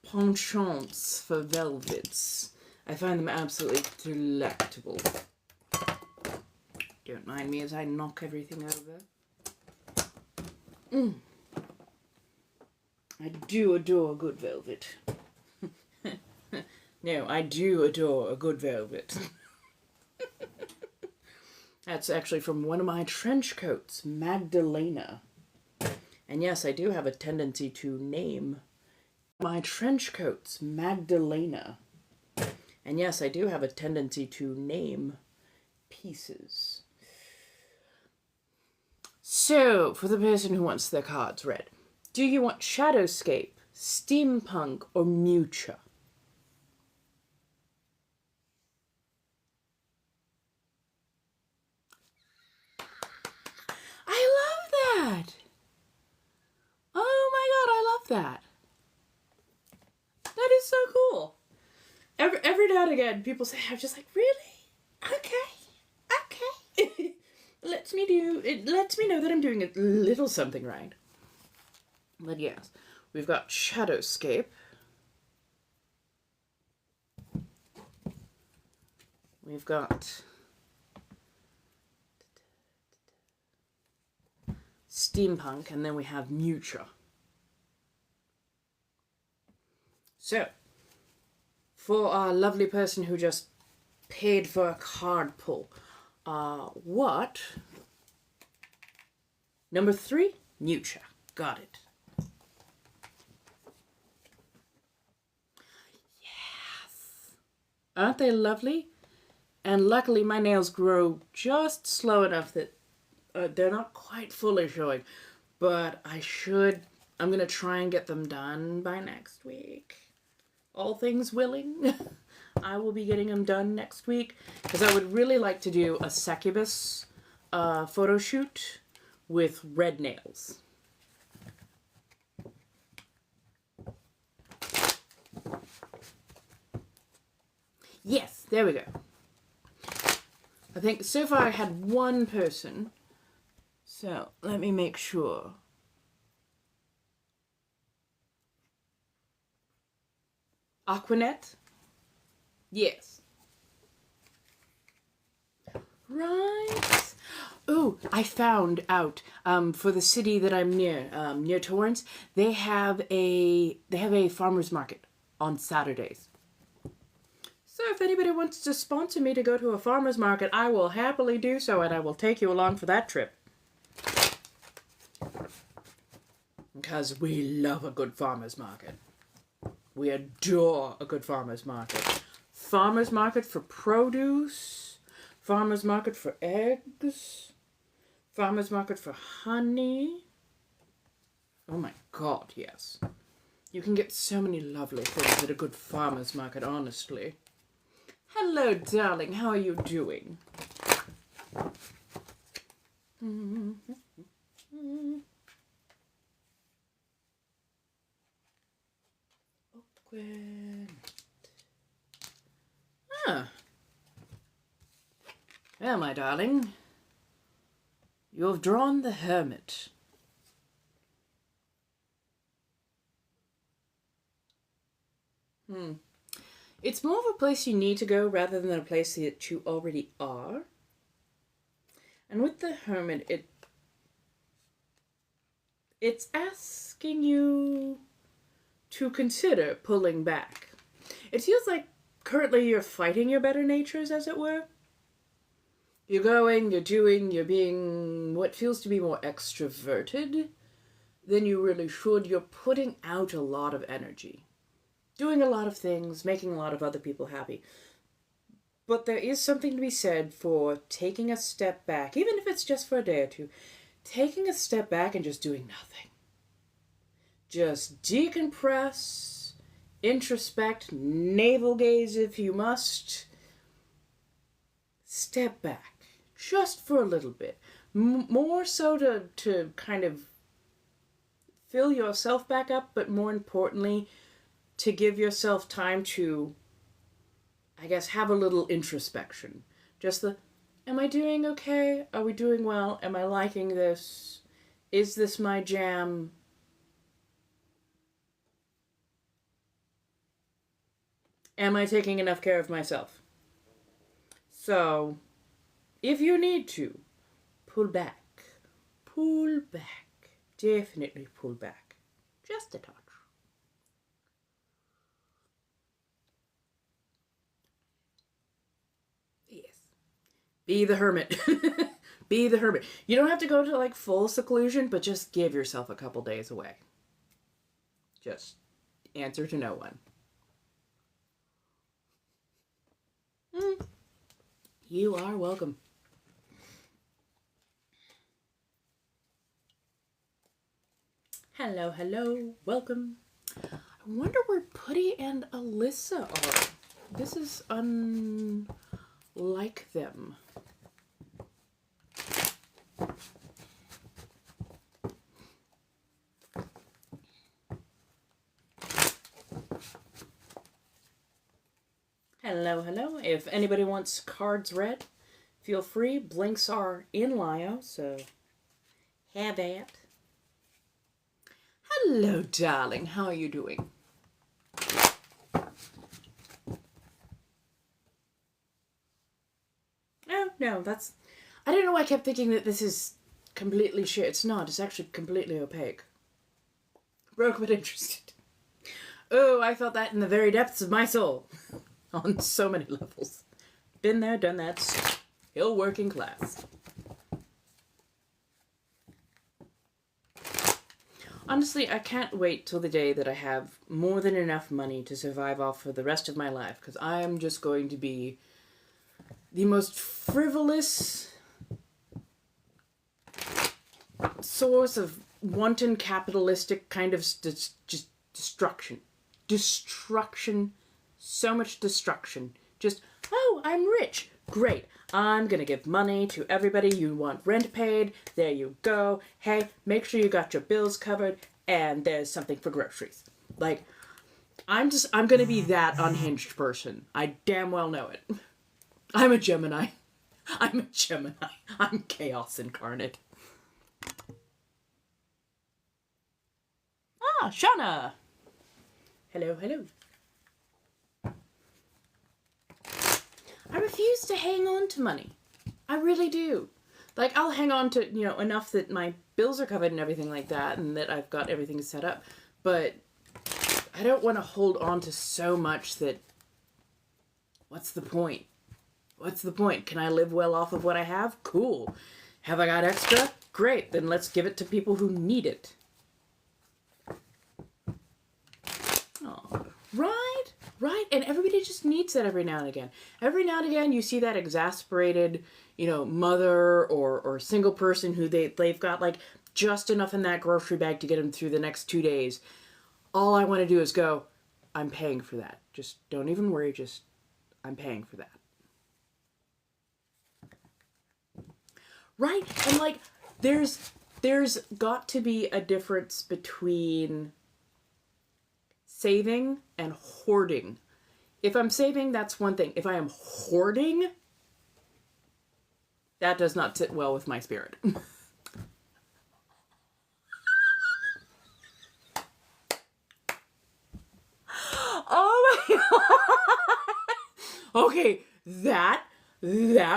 penchant for velvets. I find them absolutely delectable. Don't mind me as I knock everything over. I do adore good velvet. No, I do adore a good velvet. That's actually from one of my trench coats, Magdalena. And yes, I do have a tendency to name my trench coats, Magdalena. And yes, I do have a tendency to name pieces. So, for the person who wants their cards read, do you want Shadowscape, Steampunk, or Mucha? I love that! Oh my god, I love that! That is so cool. Every now and again, people say, I'm just like, really? Okay. It lets me know that I'm doing a little something right. But yes, we've got Shadowscape. We've got Steampunk, and then we have Mucha. So, for our lovely person who just paid for a card pull, what? Number 3, Mucha. Got it. Yes. Aren't they lovely? And luckily my nails grow just slow enough that they're not quite fully showing. But I'm going to try and get them done by next week. All things willing. I will be getting them done next week. Because I would really like to do a succubus photo shoot with red nails. Yes, there we go. I think so far I had one person. So let me make sure. Aquanet? Yes. Right. Ooh, I found out for the city that I'm near Torrance, they have a farmer's market on Saturdays. So if anybody wants to sponsor me to go to a farmer's market, I will happily do so, and I will take you along for that trip. Because we love a good farmer's market. We adore a good farmer's market. Farmer's market for produce, farmer's market for eggs, farmer's market for honey. Oh my god, yes. You can get so many lovely things at a good farmer's market, honestly. Hello, darling. How are you doing? Well, my darling, you have drawn the Hermit. It's more of a place you need to go rather than a place that you already are. And with the Hermit, it's asking you to consider pulling back. It feels like currently you're fighting your better natures, as it were. You're going, you're doing, you're being what feels to be more extroverted than you really should. You're putting out a lot of energy. Doing a lot of things, making a lot of other people happy. But there is something to be said for taking a step back, even if it's just for a day or two. Taking a step back and just doing nothing. Just decompress, introspect, navel gaze if you must. Step back, just for a little bit. More so to kind of fill yourself back up, but more importantly, to give yourself time to, I guess, have a little introspection. Just am I doing okay? Are we doing well? Am I liking this? Is this my jam? Am I taking enough care of myself? So, if you need to, pull back. Pull back. Definitely pull back. Just a touch. Yes. Be the hermit. Be the hermit. You don't have to go to like full seclusion, but just give yourself a couple days away. Just answer to no one. You are welcome. Hello, hello, welcome. I wonder where Putty and Alyssa are. This is unlike them. Hello, hello. If anybody wants cards read, feel free. Blinks are in Lio, so have at. Hello, darling. How are you doing? Oh, no, that's... I don't know why I kept thinking that this is completely shit. It's not. It's actually completely opaque. Broke but interested. Oh, I felt that in the very depths of my soul. On so many levels. Been there, done that. Still working class. Honestly, I can't wait till the day that I have more than enough money to survive off for the rest of my life, because I am just going to be the most frivolous source of wanton capitalistic kind of just destruction. Destruction. So much destruction. Just, oh, I'm rich. Great. I'm going to give money to everybody. You want rent paid? There you go. Hey, make sure you got your bills covered and there's something for groceries. Like, I'm going to be that unhinged person. I damn well know it. I'm a Gemini. I'm a Gemini. I'm chaos incarnate. Ah, Shauna. Hello, hello. I refuse to hang on to money. I really do. Like, I'll hang on to, enough that my bills are covered and everything like that, and that I've got everything set up. But I don't want to hold on to so much that... What's the point? What's the point? Can I live well off of what I have? Cool. Have I got extra? Great. Then let's give it to people who need it. Oh, right? Right? And everybody just needs that every now and again. Every now and again, you see that exasperated, mother or single person who they've got, like, just enough in that grocery bag to get them through the next 2 days. All I want to do is go, I'm paying for that. Just don't even worry. Just, I'm paying for that. Right? And, like, there's got to be a difference between saving and hoarding. If I'm saving, that's one thing. If I am hoarding, that does not sit well with my spirit. Oh my god! Okay, that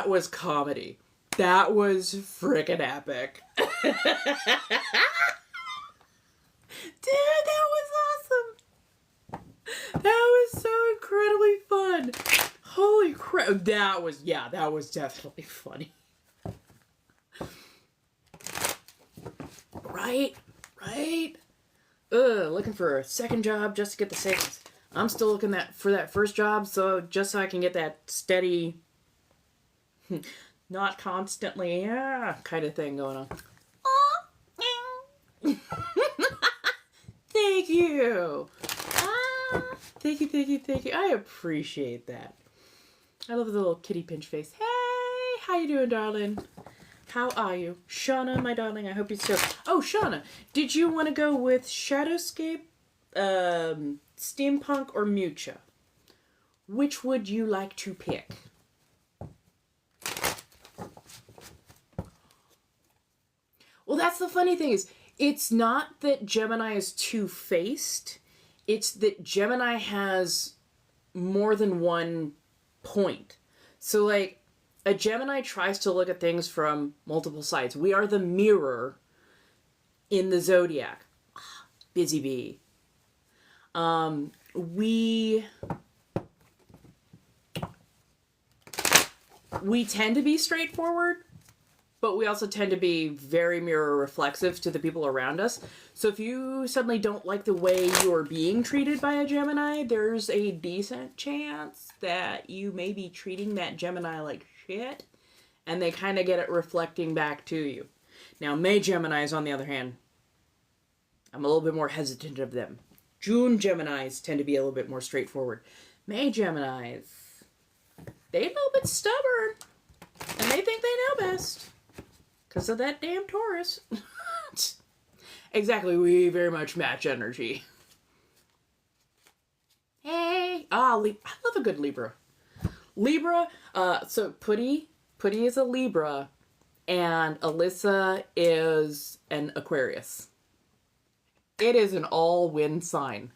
was comedy. That was frickin' epic. Dude, that was awesome. That was so incredibly fun. Holy crap. That was definitely funny. Right? Looking for a second job just to get the savings. I'm still looking for that first job, so I can get that steady, not constantly, kind of thing going on. Thank you. Thank you. I appreciate that. I love the little kitty pinch face. Hey, how you doing, darling? How are you? Shauna, my darling, I hope you're still... Oh, Shauna, did you want to go with Shadowscape, steampunk, or Mucha? Which would you like to pick? Well, that's the funny thing is, it's not that Gemini is two-faced. It's that Gemini has more than one point. So, like, a Gemini tries to look at things from multiple sides. We are the mirror in the zodiac. Busy bee. We tend to be straightforward, but we also tend to be very mirror reflexive to the people around us. So if you suddenly don't like the way you're being treated by a Gemini, there's a decent chance that you may be treating that Gemini like shit, and they kind of get it reflecting back to you. Now, May Geminis, on the other hand, I'm a little bit more hesitant of them. June Geminis tend to be a little bit more straightforward. May Geminis, they're a little bit stubborn, and they think they know best. Because of that damn Taurus. Exactly, we very much match energy. Hey! I love a good Libra. Libra, so Putty is a Libra, and Alyssa is an Aquarius. It is an all-win sign.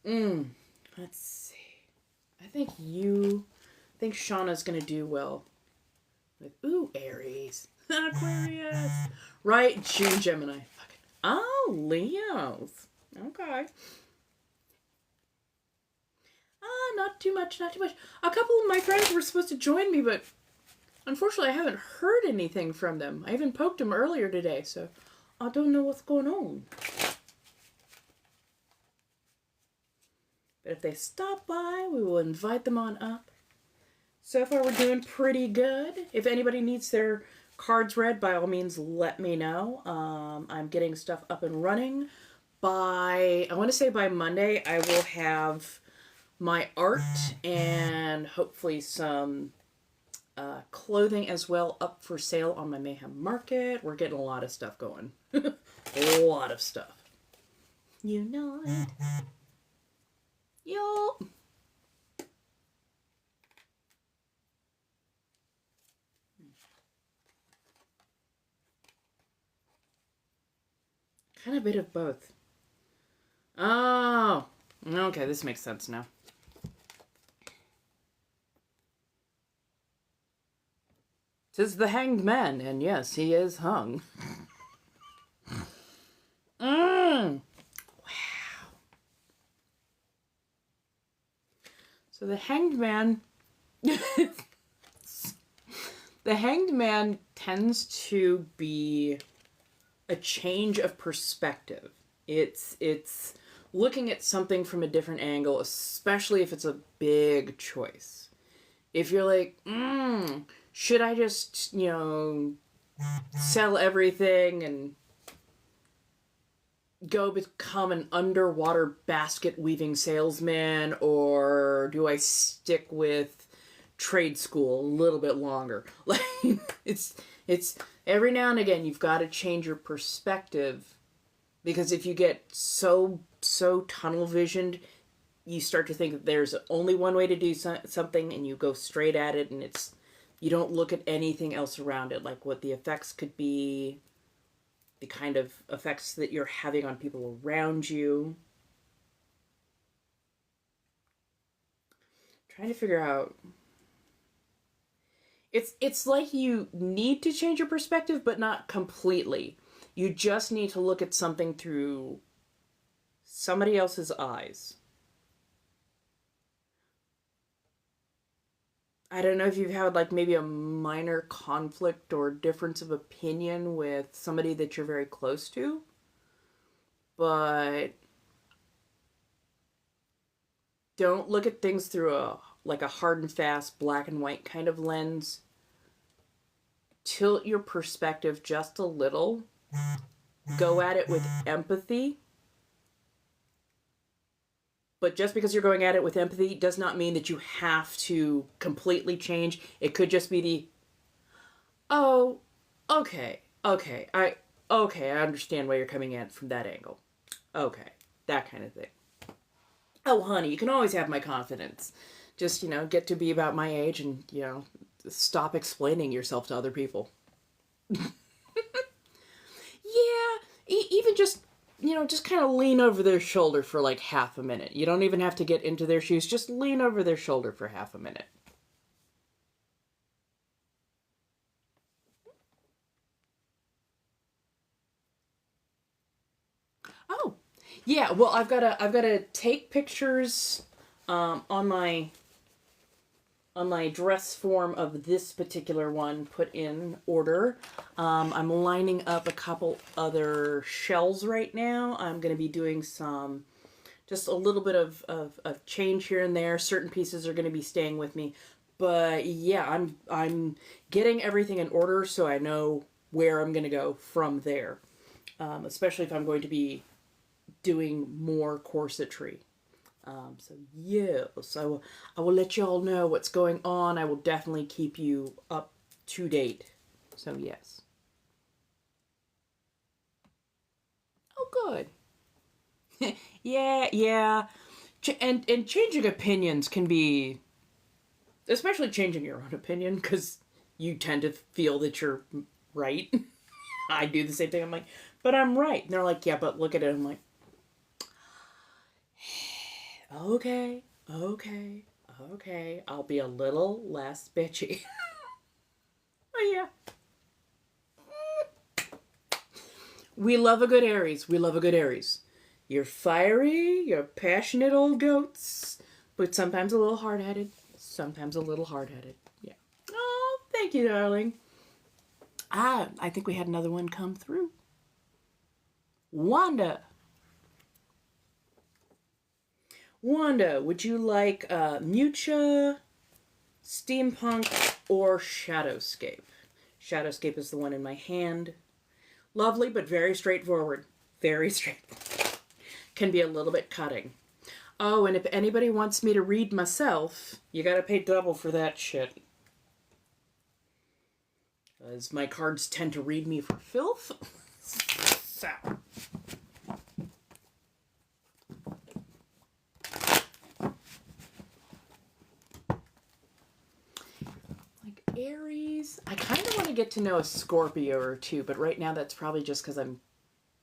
Let's see. I think Shauna's gonna do well with, Aries. Aquarius. Right, June Gemini. Oh, Leos. Okay. Not too much. A couple of my friends were supposed to join me, but unfortunately I haven't heard anything from them. I even poked them earlier today, so I don't know what's going on. But if they stop by, we will invite them on up. So far we're doing pretty good. If anybody needs their cards read, by all means let me know. I'm getting stuff up and running. I want to say by Monday, I will have my art and hopefully some clothing as well up for sale on my Mayhem Market. We're getting a lot of stuff going. A lot of stuff. You know it. Yo. Kind of a bit of both. Oh, okay, this makes sense now. Tis the Hanged Man, and yes, he is hung. Wow. So the Hanged Man... the Hanged Man tends to be a change of perspective. It's looking at something from a different angle, especially if it's a big choice. If you're like, should I just, sell everything and go become an underwater basket weaving salesman, or do I stick with trade school a little bit longer? Like, it's every now and again you've got to change your perspective, because if you get so tunnel visioned, you start to think that there's only one way to do something, and you go straight at it, and you don't look at anything else around it, like what the effects could be, the kind of effects that you're having on people around you. Trying to figure out. It's like you need to change your perspective, but not completely. You just need to look at something through somebody else's eyes. I don't know if you've had like maybe a minor conflict or difference of opinion with somebody that you're very close to, but don't look at things through a hard and fast black and white kind of lens. Tilt your perspective just a little. Go at it with empathy. But just because you're going at it with empathy does not mean that you have to completely change. It could just be okay, I understand why you're coming at it from that angle. Okay, that kind of thing. Oh, honey, you can always have my confidence. Just, get to be about my age and, stop explaining yourself to other people. Yeah, even just, just kind of lean over their shoulder for like half a minute. You don't even have to get into their shoes. Just lean over their shoulder for half a minute. Oh, yeah. Well, I've got to take pictures on my dress form of this particular one, put in order. I'm lining up a couple other shells right now. I'm going to be doing just a little bit of change here and there. Certain pieces are going to be staying with me. But yeah, I'm getting everything in order so I know where I'm going to go from there. Especially if I'm going to be doing more corsetry. So yes, I will let you all know what's going on. I will definitely keep you up to date. So yes. Oh, good. Yeah, yeah. And changing opinions can be, especially changing your own opinion, because you tend to feel that you're right. I do the same thing. I'm like, but I'm right. And they're like, yeah, but look at it. I'm like, okay, okay, okay. I'll be a little less bitchy. Oh, yeah. We love a good Aries. We love a good Aries. You're fiery, you're passionate old goats, but sometimes a little hard headed. Sometimes a little hard headed. Yeah. Oh, thank you, darling. I think we had another one come through. Wanda. Wanda, would you like Mucha, Steampunk, or Shadowscape? Shadowscape is the one in my hand. Lovely, but very straightforward. Very straightforward. Can be a little bit cutting. Oh, and if anybody wants me to read myself, you gotta pay double for that shit. As my cards tend to read me for filth. So. Like Aries. I kind of want to get to know a Scorpio or two, but right now that's probably just because I'm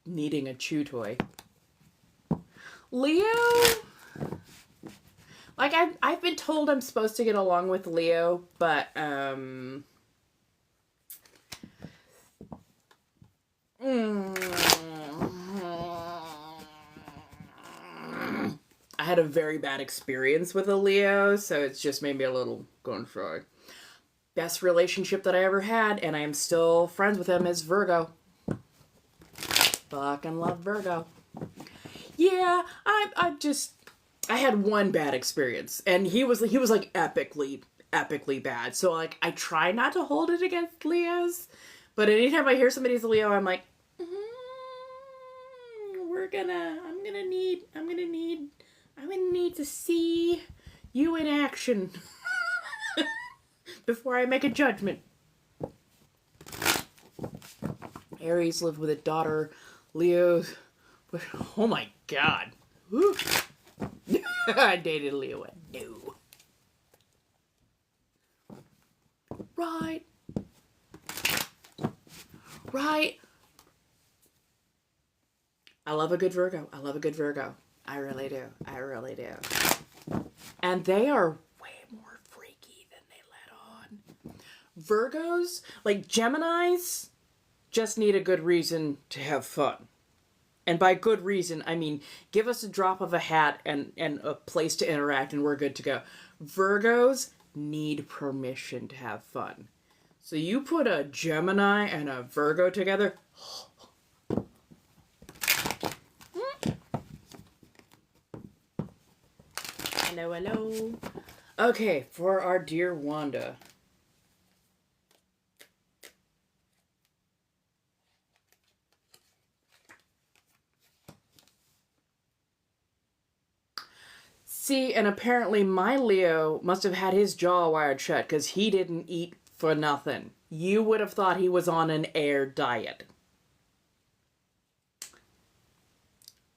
needing a chew toy. Leo? Like, I've been told I'm supposed to get along with Leo, but, I had a very bad experience with a Leo, so it's just made me a little going for it. Best relationship that I ever had, and I am still friends with him, is Virgo. Fucking love Virgo. Yeah, I had one bad experience, and he was like epically bad. So like I try not to hold it against Leos, but anytime I hear somebody's a Leo, I'm like, I'm gonna need to see you in action before I make a judgment. Aries lived with a daughter. Leo, oh my god. I dated Leo. No. Right. Right. I love a good Virgo. I love a good Virgo. I really do. I really do. And they are way more freaky than they let on. Virgos, like Geminis, just need a good reason to have fun. And by good reason, I mean, give us a drop of a hat and a place to interact and we're good to go. Virgos need permission to have fun. So you put a Gemini and a Virgo together. Hello, hello. Okay, for our dear Wanda. See, and apparently my Leo must have had his jaw wired shut because he didn't eat for nothing. You would have thought he was on an air diet.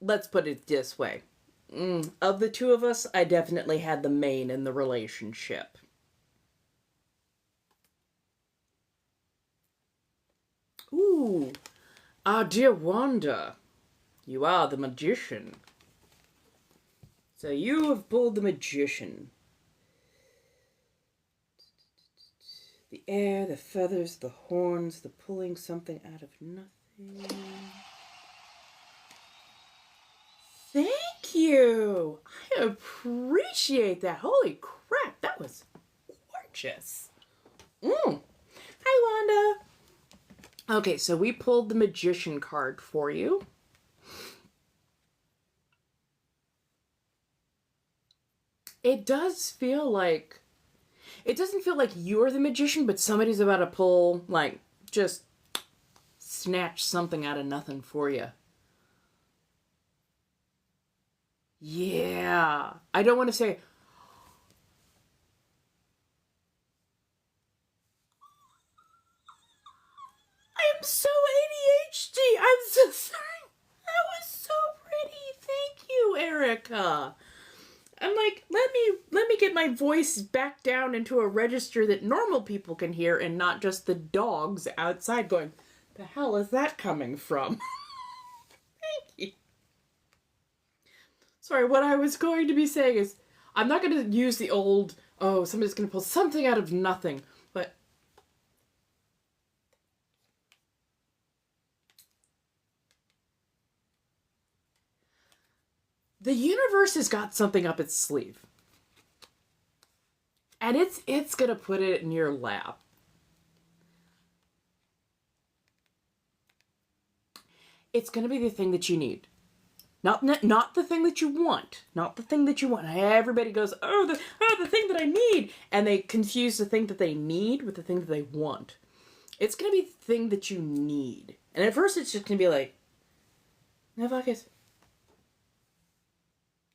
Let's put it this way. Of the two of us, I definitely had the main in the relationship. Ooh. Ah, dear Wanda, you are the magician. So you have pulled the magician. The air, the feathers, the horns, the pulling something out of nothing. Thank you. I appreciate that. Holy crap, that was gorgeous. Hi, Wanda. Okay, so we pulled the magician card for you. It does feel like... It doesn't feel like you're the magician, but somebody's about to pull, like, just snatch something out of nothing for you. Yeah. I don't want to say... I'm so ADHD. I'm so sorry. That was so pretty. Thank you, Erica. I'm like, let me get my voice back down into a register that normal people can hear and not just the dogs outside going, the hell is that coming from? Thank you. Sorry, what I was going to be saying is, I'm not going to use the old, oh, somebody's going to pull something out of nothing, but the universe has got something up its sleeve. And it's going to put it in your lap. It's going to be the thing that you need. Not the thing that you want. Not the thing that you want. Everybody goes, the thing that I need. And they confuse the thing that they need with the thing that they want. It's going to be the thing that you need. And at first it's just going to be like, no, Vakis,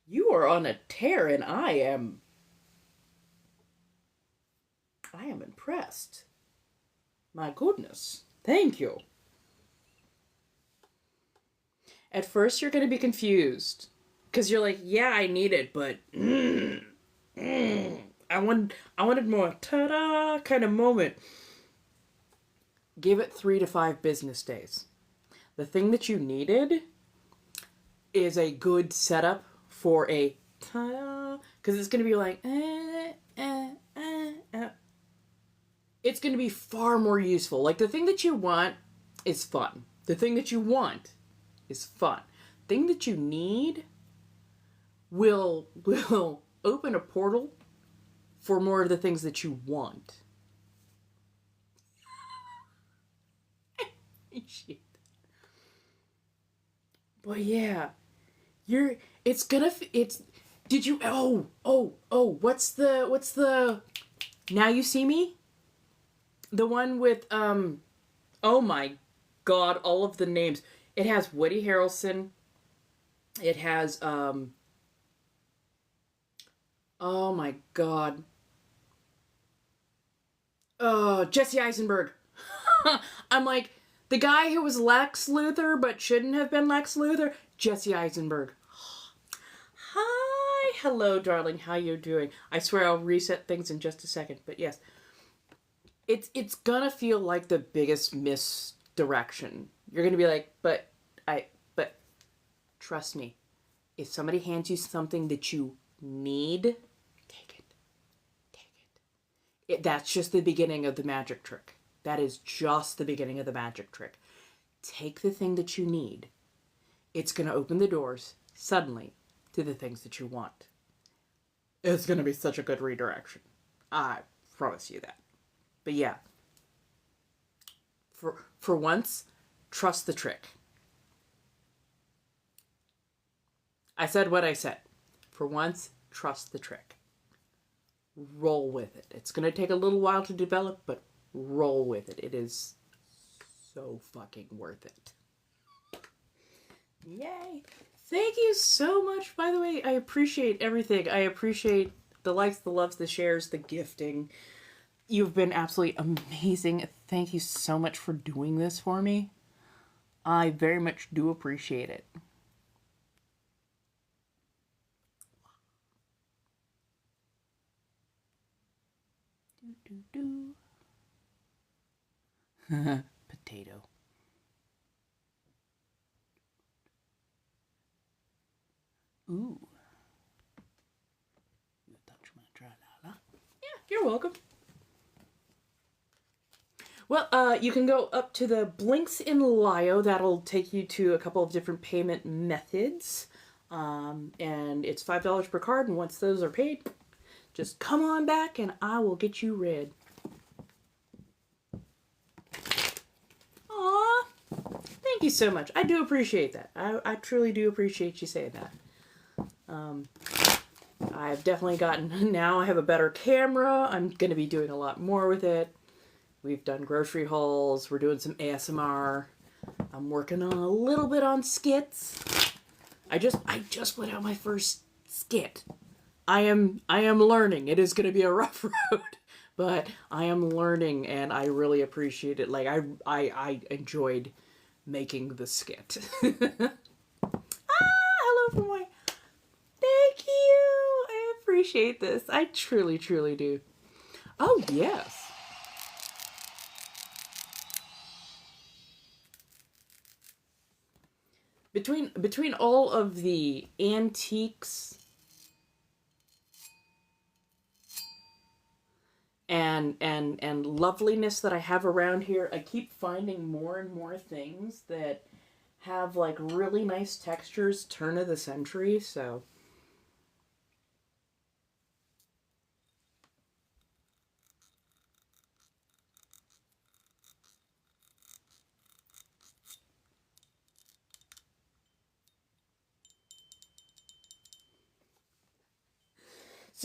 you are on a tear and I am impressed. My goodness. Thank you. At first you're going to be confused. Because you're like, yeah, I need it, but I wanted more ta-da kind of moment. Give it 3 to 5 business days. The thing that you needed is a good setup for a ta-da. Because it's going to be like, It's going to be far more useful. Like, the thing that you want is fun. The thing that you want is fun. The thing that you need will open a portal for more of the things that you want. But yeah, did you, what's the, Now You See Me? The one with, oh my god, all of the names. It has Woody Harrelson. It has, oh my god. Oh, Jesse Eisenberg. I'm like, the guy who was Lex Luthor but shouldn't have been Lex Luthor, Jesse Eisenberg. Hi, hello, darling. How you doing? I swear I'll reset things in just a second, but yes. It's gonna feel like the biggest misdirection. You're gonna be like, but trust me, if somebody hands you something that you need, take it. That's just the beginning of the magic trick. That is just the beginning of the magic trick. Take the thing that you need. It's gonna open the doors suddenly to the things that you want. It's gonna be such a good redirection. I promise you that. But yeah, for once, trust the trick. I said what I said. For once, trust the trick. Roll with it. It's going to take a little while to develop, but roll with it. It is so fucking worth it. Yay. Thank you so much. By the way, I appreciate everything. I appreciate the likes, the loves, the shares, the gifting. You've been absolutely amazing. Thank you so much for doing this for me. I very much do appreciate it. Potato. Ooh. Yeah, you're welcome. Well, you can go up to the Blinks in Lio. That'll take you to a couple of different payment methods. And it's $5 per card, and once those are paid, just come on back and I will get you read. Aw, thank you so much. I do appreciate that. I truly do appreciate you saying that. I've definitely gotten, now I have a better camera. I'm going to be doing a lot more with it. We've done grocery hauls. We're doing some ASMR. I'm working on a little bit on skits. I just put out my first skit. I am learning. It is going to be a rough road, but I am learning and I really appreciate it. Like I enjoyed making the skit. Hello from my. Thank you. I appreciate this. I truly, truly do. Oh, yes. Between all of the antiques and loveliness that I have around here, I keep finding more and more things that have like really nice textures, turn of the century, so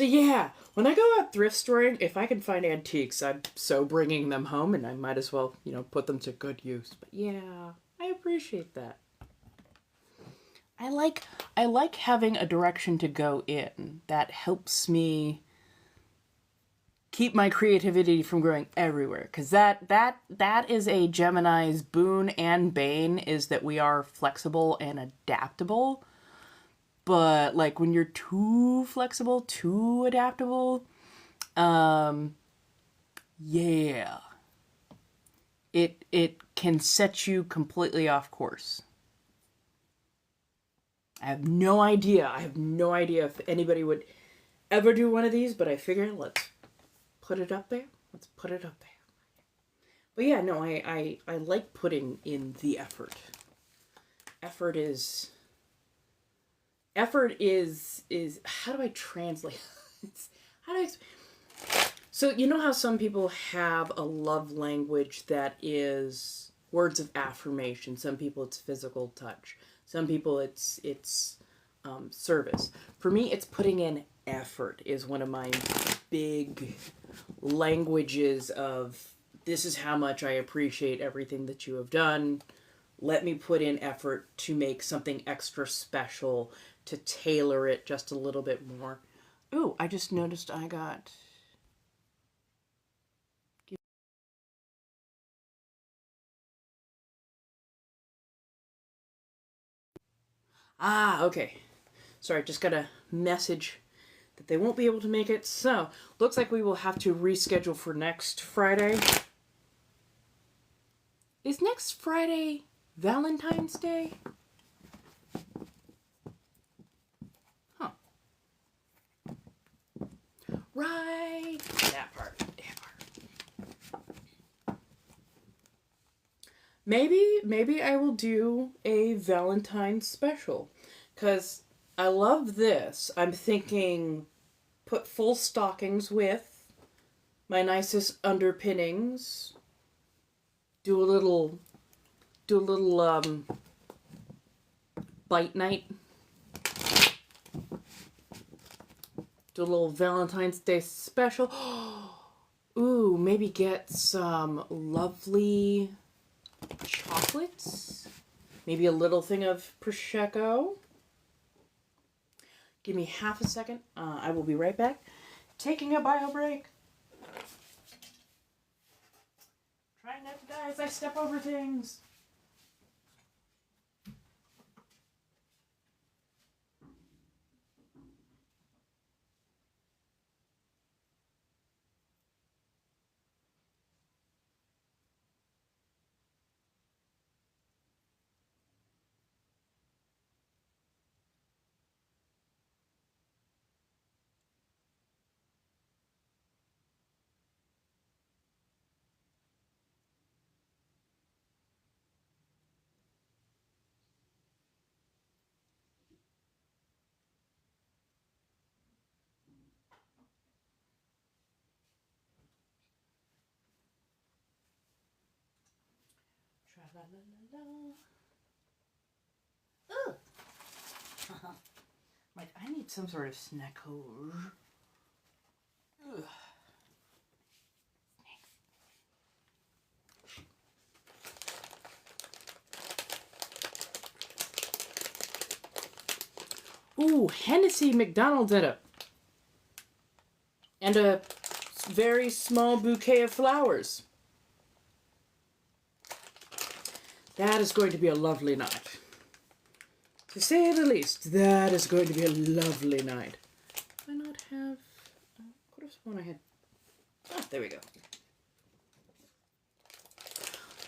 yeah, when I go out thrift storing, if I can find antiques, I'm so bringing them home, and I might as well, put them to good use. But yeah, I appreciate that. I like having a direction to go in that helps me keep my creativity from growing everywhere, because that is a Gemini's boon and bane, is that we are flexible and adaptable. But like when you're too flexible, too adaptable, yeah, it can set you completely off course. I have no idea. I have no idea if anybody would ever do one of these, but I figure let's put it up there. Let's put it up there. But yeah, no, I like putting in the effort. Effort is how do I translate? How do I? So you know how some people have a love language that is words of affirmation. Some people it's physical touch. Some people it's service. For me, it's putting in effort is one of my big languages of this is how much I appreciate everything that you have done. Let me put in effort to make something extra special, to tailor it just a little bit more. Ooh, I just noticed I got... Ah, okay. Sorry, just got a message that they won't be able to make it. So, looks like we will have to reschedule for next Friday. Is next Friday Valentine's Day? Huh. Right. That part. Maybe I will do a Valentine's special. Because I love this. I'm thinking put full stockings with my nicest underpinnings. Do a little bite night. Do a little Valentine's Day special. Ooh, maybe get some lovely chocolates. Maybe a little thing of Prosecco. Give me half a second. I will be right back. Taking a bio break. Trying not to die as I step over things. la la la la. Ugh. Like, I need some sort of snack. Ugh. Ooh, Hennessy McDonald's and a very small bouquet of flowers. That is going to be a lovely night. To say the least, that is going to be a lovely night. Why not have... what was one I had? Ah, there we go.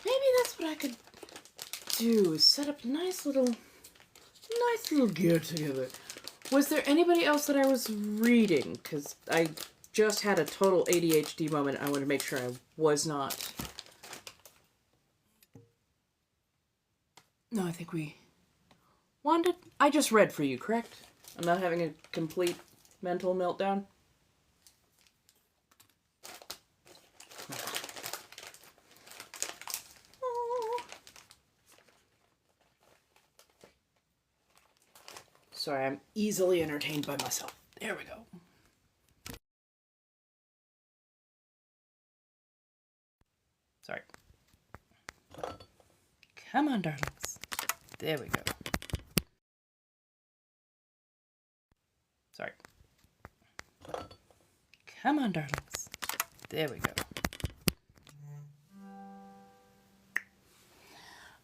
Maybe that's what I could do, is set up nice little get together. Was there anybody else that I was reading? Because I just had a total ADHD moment. I want to make sure I was not. No, I think we... Wanda, I just read for you, correct? I'm not having a complete mental meltdown? Sorry, I'm easily entertained by myself. There we go. Sorry. Come on, darlings. There we go. Sorry. Come on, darlings. There we go.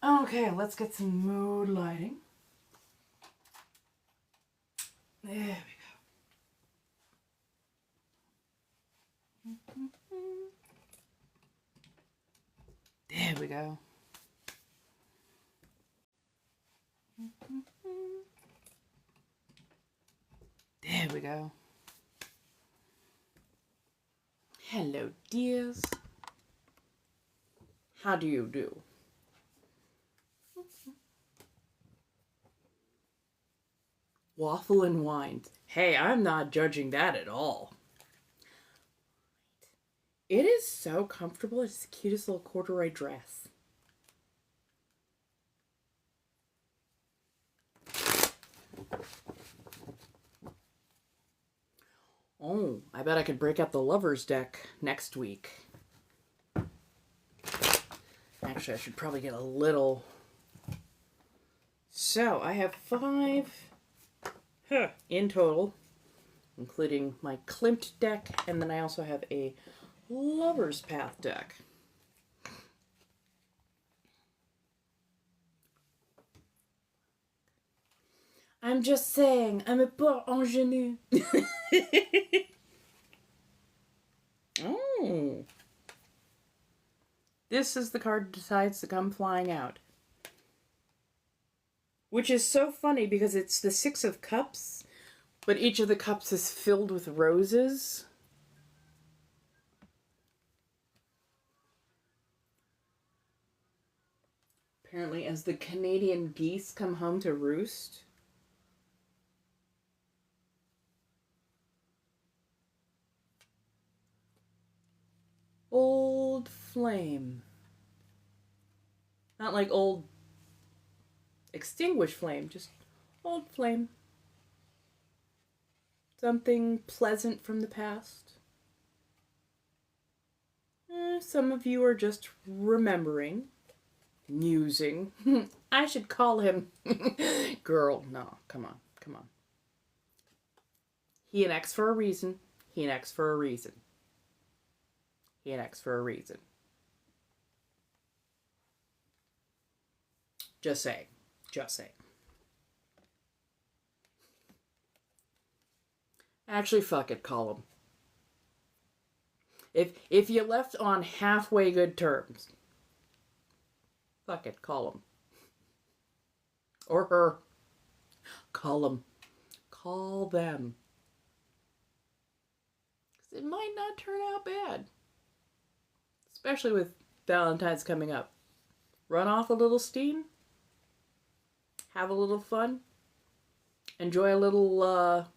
Okay, let's get some mood lighting. There we go. There we go. There we go. Hello, dears. How do you do? Waffle and wine. Hey, I'm not judging that at all. It is so comfortable. It's the cutest little corduroy dress. Oh, I bet I could break out the lover's deck next week. Actually, I should probably get a little... So, I have 5 in total, including my Klimt deck, and then I also have a Lover's Path deck. I'm just saying, I'm a poor ingénue. Oh. This is the card that decides to come flying out. Which is so funny because it's the 6 of Cups, but each of the cups is filled with roses. Apparently, as the Canadian geese come home to roost. Old flame. Not like old extinguished flame, just old flame. Something pleasant from the past. Some of you are just remembering, musing. I should call him girl. No, come on, come on. He an X for a reason. He an X for a reason. He an X for a reason. Just saying. Just saying. Actually, fuck it, call him. If you left on halfway good terms, fuck it, call him. Or her. Call him. Call them. 'Cause it might not turn out bad. Especially with Valentine's coming up. Run off a little steam. Have a little fun. Enjoy a little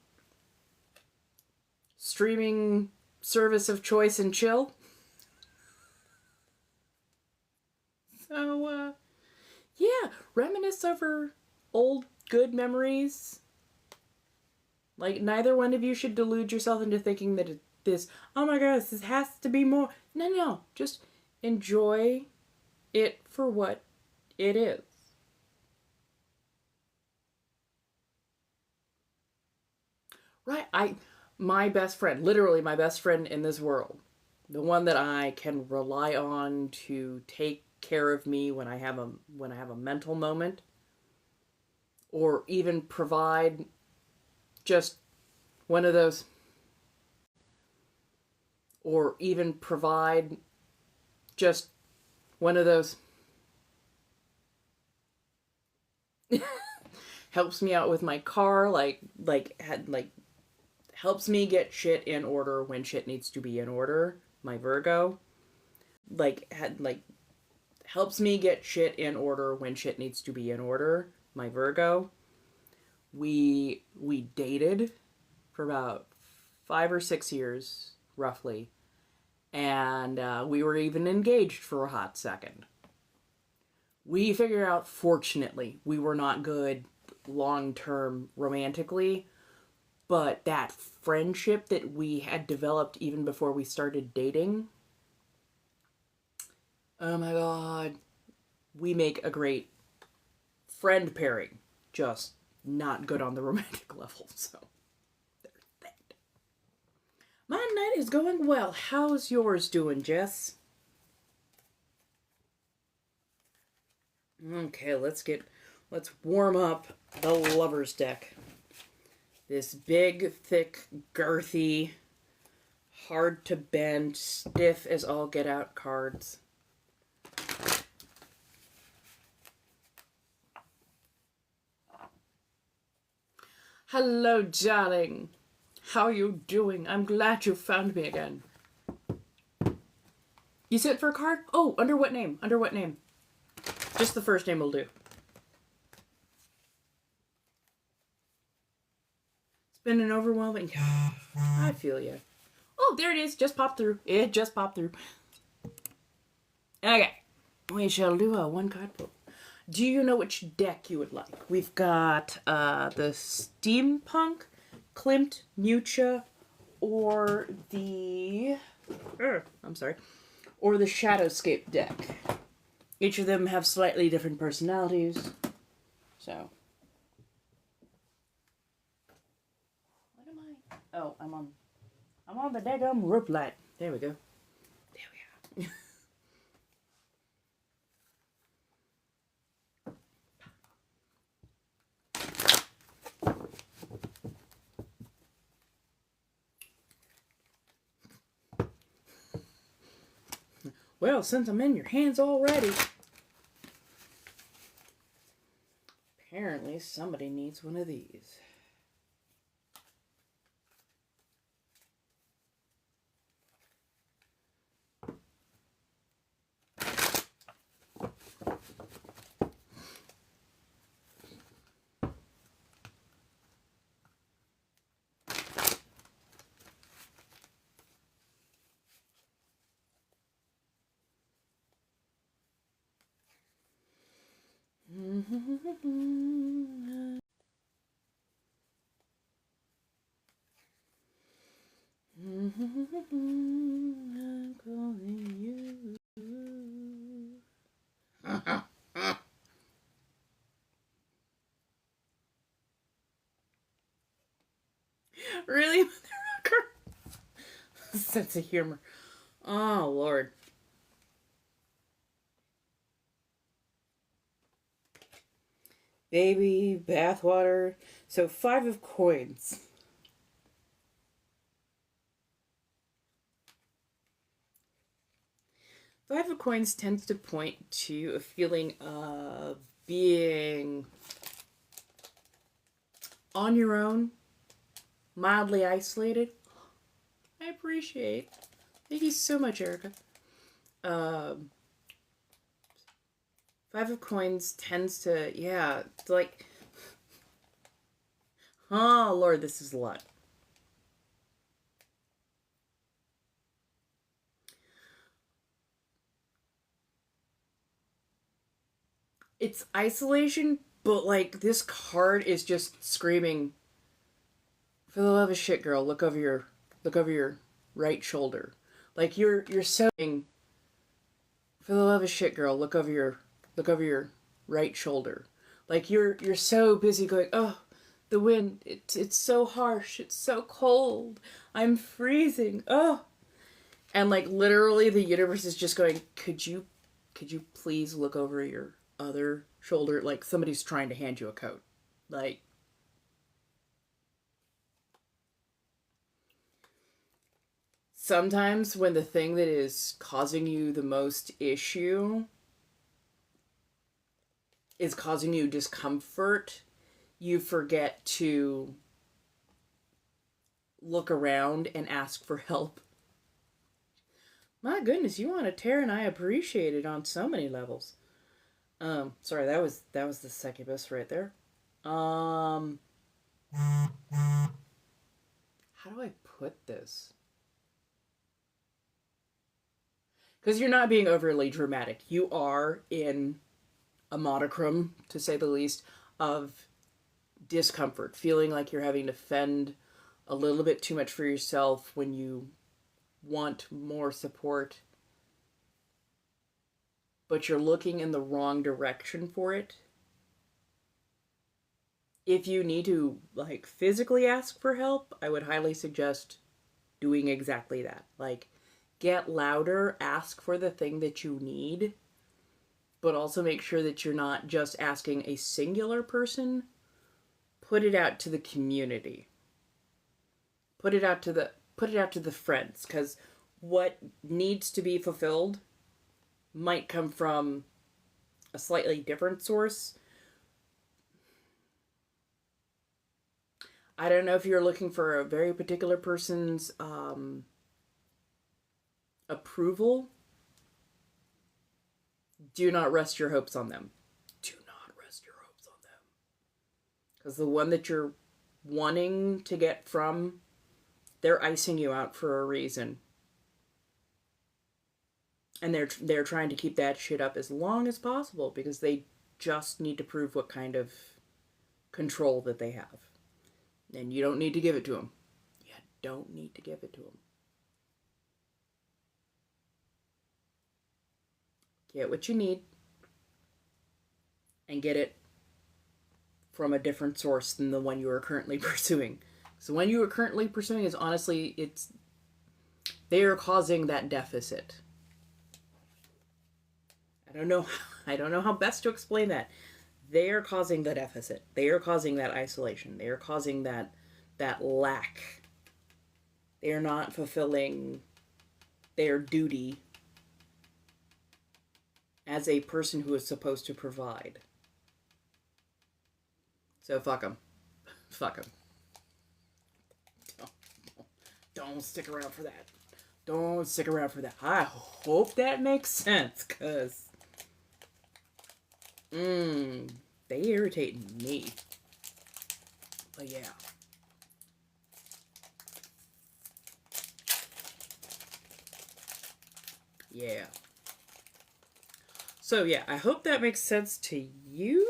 streaming service of choice and chill. So, Yeah, reminisce over old good memories. Like, neither one of you should delude yourself into thinking that this, oh my gosh, this has to be more. No, no, just enjoy it for what it is. Right? My best friend, literally my best friend in this world, the one that I can rely on to take care of me when I have a mental moment, or even provide just one of those, or even provide just one of those helps me out with my car, helps me get shit in order when shit needs to be in order. My Virgo, helps me get shit in order when shit needs to be in order. My Virgo. We dated for about 5 or 6 years, roughly, and we were even engaged for a hot second. We figured out, fortunately, we were not good long term romantically, but that friendship that we had developed even before we started dating, oh my god, we make a great friend pairing. Just not good on the romantic level, so there's that. My night is going well. How's yours doing, Jess? Okay, let's warm up the lover's deck. This big, thick, girthy, hard to bend, stiff as all get out cards. Hello, darling. How are you doing? I'm glad you found me again. You sent for a card? Oh, under what name? Under what name? Just the first name will do. It's been an overwhelming... I feel you. Oh, there it is. Just popped through. It just popped through. Okay. We shall do a one card pull. Do you know which deck you would like? We've got the Steampunk, Klimt, Mucha, or the... or the Shadowscape deck. Each of them have slightly different personalities. So... What am I? Oh, I'm on the daggum rope light. There we go. There we are. Well, since I'm in your hands already, apparently somebody needs one of these. I'm calling you. Really, motherfucker? Sense of humor. Oh, Lord. Baby, bathwater. So 5 of coins. Five of coins tends to point to a feeling of being on your own, mildly isolated. I appreciate. Thank you so much, Erica. 5 of coins tends to, yeah, it's like, oh, Lord, this is a lot. it's isolation, but like this card is just screaming, for the love of shit, girl, look over your right shoulder. Like you're so, for the love of shit, girl, look over your right shoulder. Like you're so busy going, oh, the wind, it's so harsh, it's so cold, I'm freezing, oh. And like literally the universe is just going, could you please look over your other shoulder? Like somebody's trying to hand you a coat. Like, sometimes when the thing that is causing you the most issue is causing you discomfort, you forget to look around and ask for help. My goodness, you want to tear, and I appreciate it on so many levels. Sorry, that was the succubus right there. How do I put this? Because you're not being overly dramatic. You are in a monochrome, to say the least, of discomfort, feeling like you're having to fend a little bit too much for yourself when you want more support, but you're looking in the wrong direction for it. If you need to, like, physically ask for help, I would highly suggest doing exactly that. Like, get louder, ask for the thing that you need, but also make sure that you're not just asking a singular person. Put it out to the community. Put it out to the friends, because what needs to be fulfilled might come from a slightly different source. I don't know if you're looking for a very particular person's approval. Do not rest your hopes on them. Do not rest your hopes on them. Because the one that you're wanting to get from, they're icing you out for a reason. And they're trying to keep that shit up as long as possible because they just need to prove what kind of control that they have. And you don't need to give it to them. You don't need to give it to them. Get what you need and get it from a different source than the one you are currently pursuing. So when you are currently pursuing is honestly, they are causing that deficit. I don't know how best to explain that. They are causing the deficit. They are causing that isolation. They are causing that lack. They are not fulfilling their duty as a person who is supposed to provide. So fuck them. Fuck them. Don't stick around for that. Don't stick around for that. I hope that makes sense, because they irritate me. But yeah. Yeah. So yeah, I hope that makes sense to you.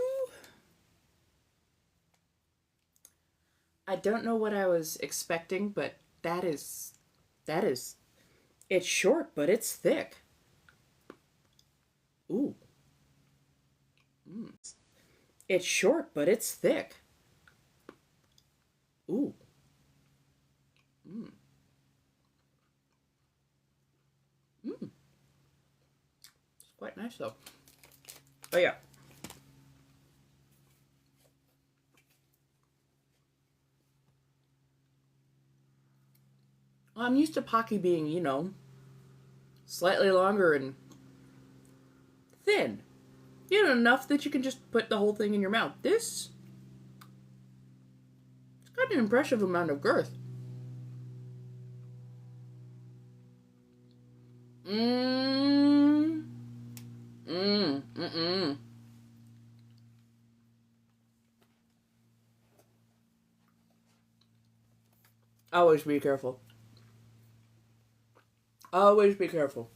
I don't know what I was expecting, but that is, it's short, but it's thick. Ooh. It's short, but it's thick. Ooh. It's quite nice though. Oh yeah. Well, I'm used to Pocky being, slightly longer and thin. Enough that you can just put the whole thing in your mouth. It's got an impressive amount of girth. Always be careful. Always be careful.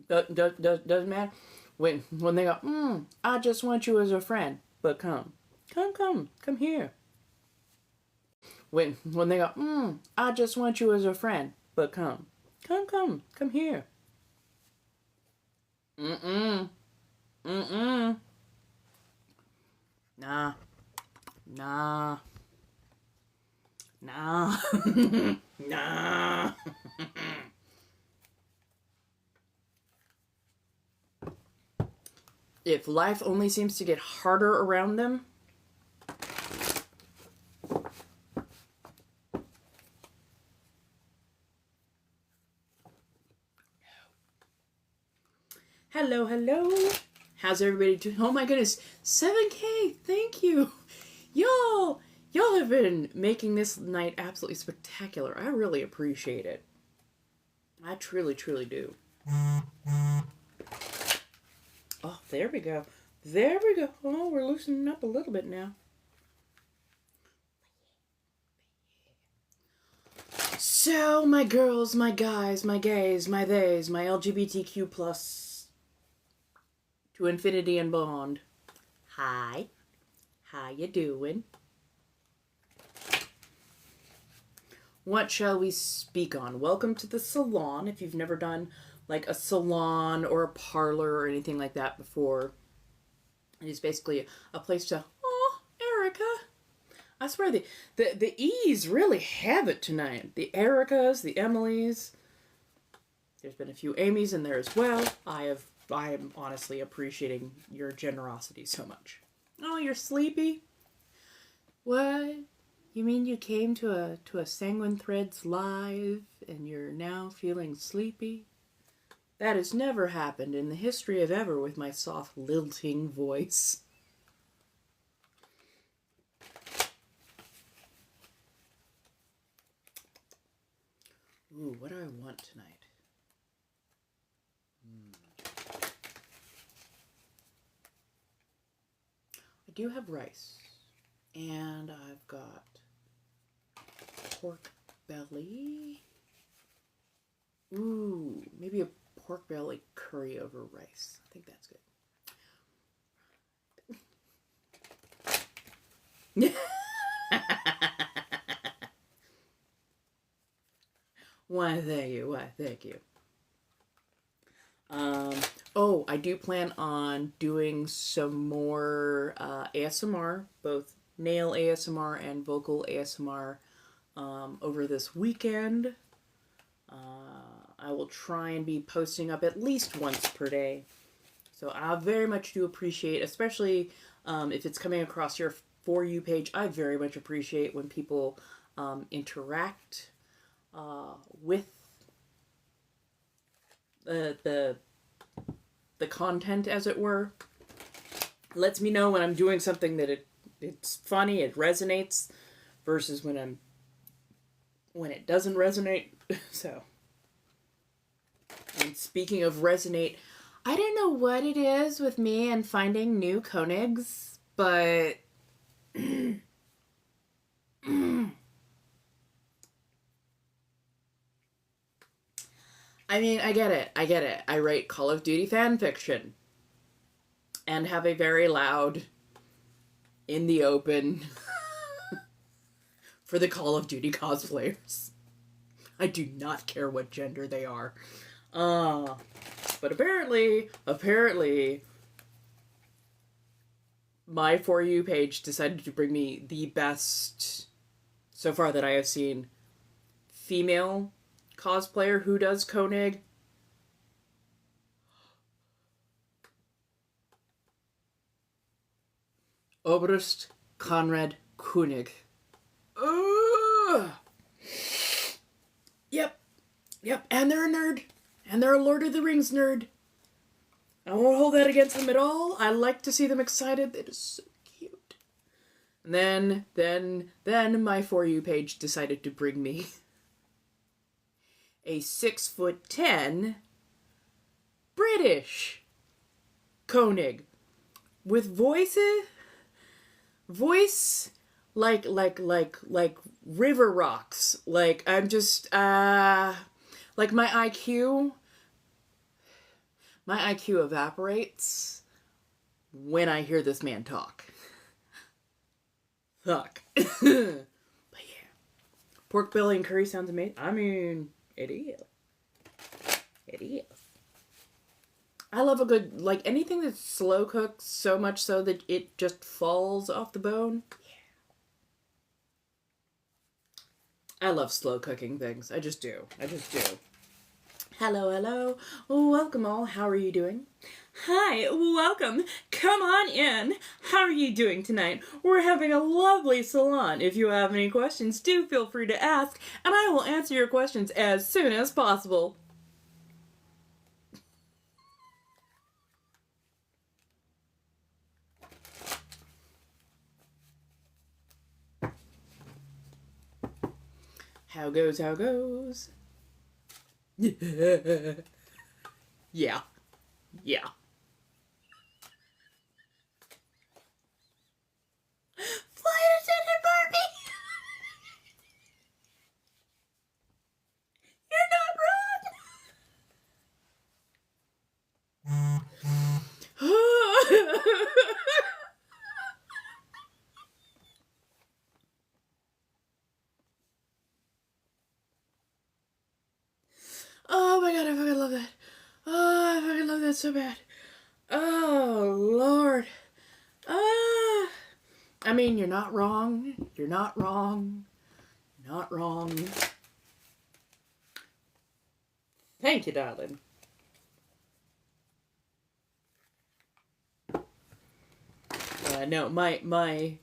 Doesn't matter. When they go, I just want you as a friend, but come here. When they go, I just want you as a friend, but come here. Mm-mm. Mm-mm. Nah. Nah. Nah. Nah. If life only seems to get harder around them, hello, hello. How's everybody doing? Oh my goodness, 7K, thank you. Y'all have been making this night absolutely spectacular. I really appreciate it. I truly, truly do. Oh, there we go. There we go. Oh, we're loosening up a little bit now. So, my girls, my guys, my gays, my theys, my LGBTQ plus to infinity and beyond. Hi. How you doing? What shall we speak on? Welcome to the salon. If you've never done like a salon or a parlor or anything like that before, it is basically a place to, oh, Erica. I swear the E's really have it tonight. The Ericas, the Emilys. There's been a few Amy's in there as well. I am honestly appreciating your generosity so much. Oh, you're sleepy? What? You mean you came to a Sanguine Threads live and you're now feeling sleepy? That has never happened in the history of ever with my soft, lilting voice. Ooh, what do I want tonight? I do have rice. And I've got pork belly. Ooh, maybe a pork belly curry over rice. I think that's good. Why, thank you. Why, thank you. Oh, I do plan on doing some more ASMR, both nail ASMR and vocal ASMR over this weekend. I will try and be posting up at least once per day. So I very much do appreciate, especially if it's coming across your For You page, I very much appreciate when people interact with the content, as it were. It lets me know when I'm doing something that it's funny, it resonates, versus when it doesn't resonate. So, and speaking of resonate, I don't know what it is with me and finding new Koenigs, but I mean, I get it. I write Call of Duty fan fiction and have a very loud, in the open for the Call of Duty cosplayers. I do not care what gender they are. But apparently, my For You page decided to bring me the best, so far that I have seen, female cosplayer who does Koenig. Oberst Konrad Koenig. Yep, and they're a nerd. And they're a Lord of the Rings nerd. I won't hold that against them at all. I like to see them excited. It is so cute. And then my For You page decided to bring me a 6'10" British Koenig with voice like river rocks. Like I'm just like my My IQ evaporates when I hear this man talk. Fuck. But yeah. Pork belly and curry sounds amazing. I mean, it is. It is. I love a good, like, anything that's slow cooked so much so that it just falls off the bone. Yeah. I love slow cooking things. I just do. Hello, hello. Welcome all. How are you doing? Hi, welcome. Come on in. How are you doing tonight? We're having a lovely salon. If you have any questions, do feel free to ask, and I will answer your questions as soon as possible. How goes, how goes. Yeah. Yeah. Flight attendant Barbie! You're not wrong! Oh my god, I fucking love that. Oh, I fucking love that so bad. Oh, Lord. Ah. I mean, you're not wrong. You're not wrong. You're not wrong. Thank you, darling. No, my...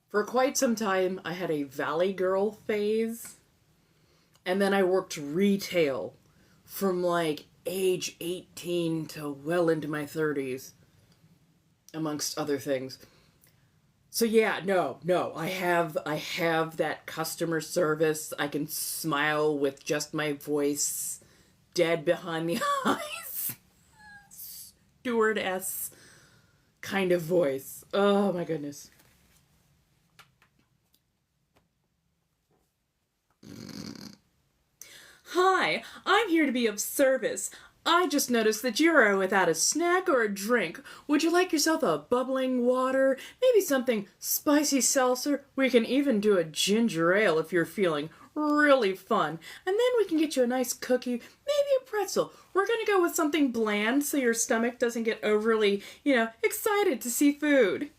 For quite some time, I had a Valley Girl phase. And then I worked retail from like age 18 to well into my 30s, amongst other things. So yeah, no, I have that customer service. I can smile with just my voice, dead behind the eyes, stewardess kind of voice. Oh my goodness. Hi, I'm here to be of service. I just noticed that you're without a snack or a drink. Would you like yourself a bubbling water? Maybe something spicy seltzer? We can even do a ginger ale if you're feeling really fun. And then we can get you a nice cookie, maybe a pretzel. We're going to go with something bland so your stomach doesn't get overly, excited to see food.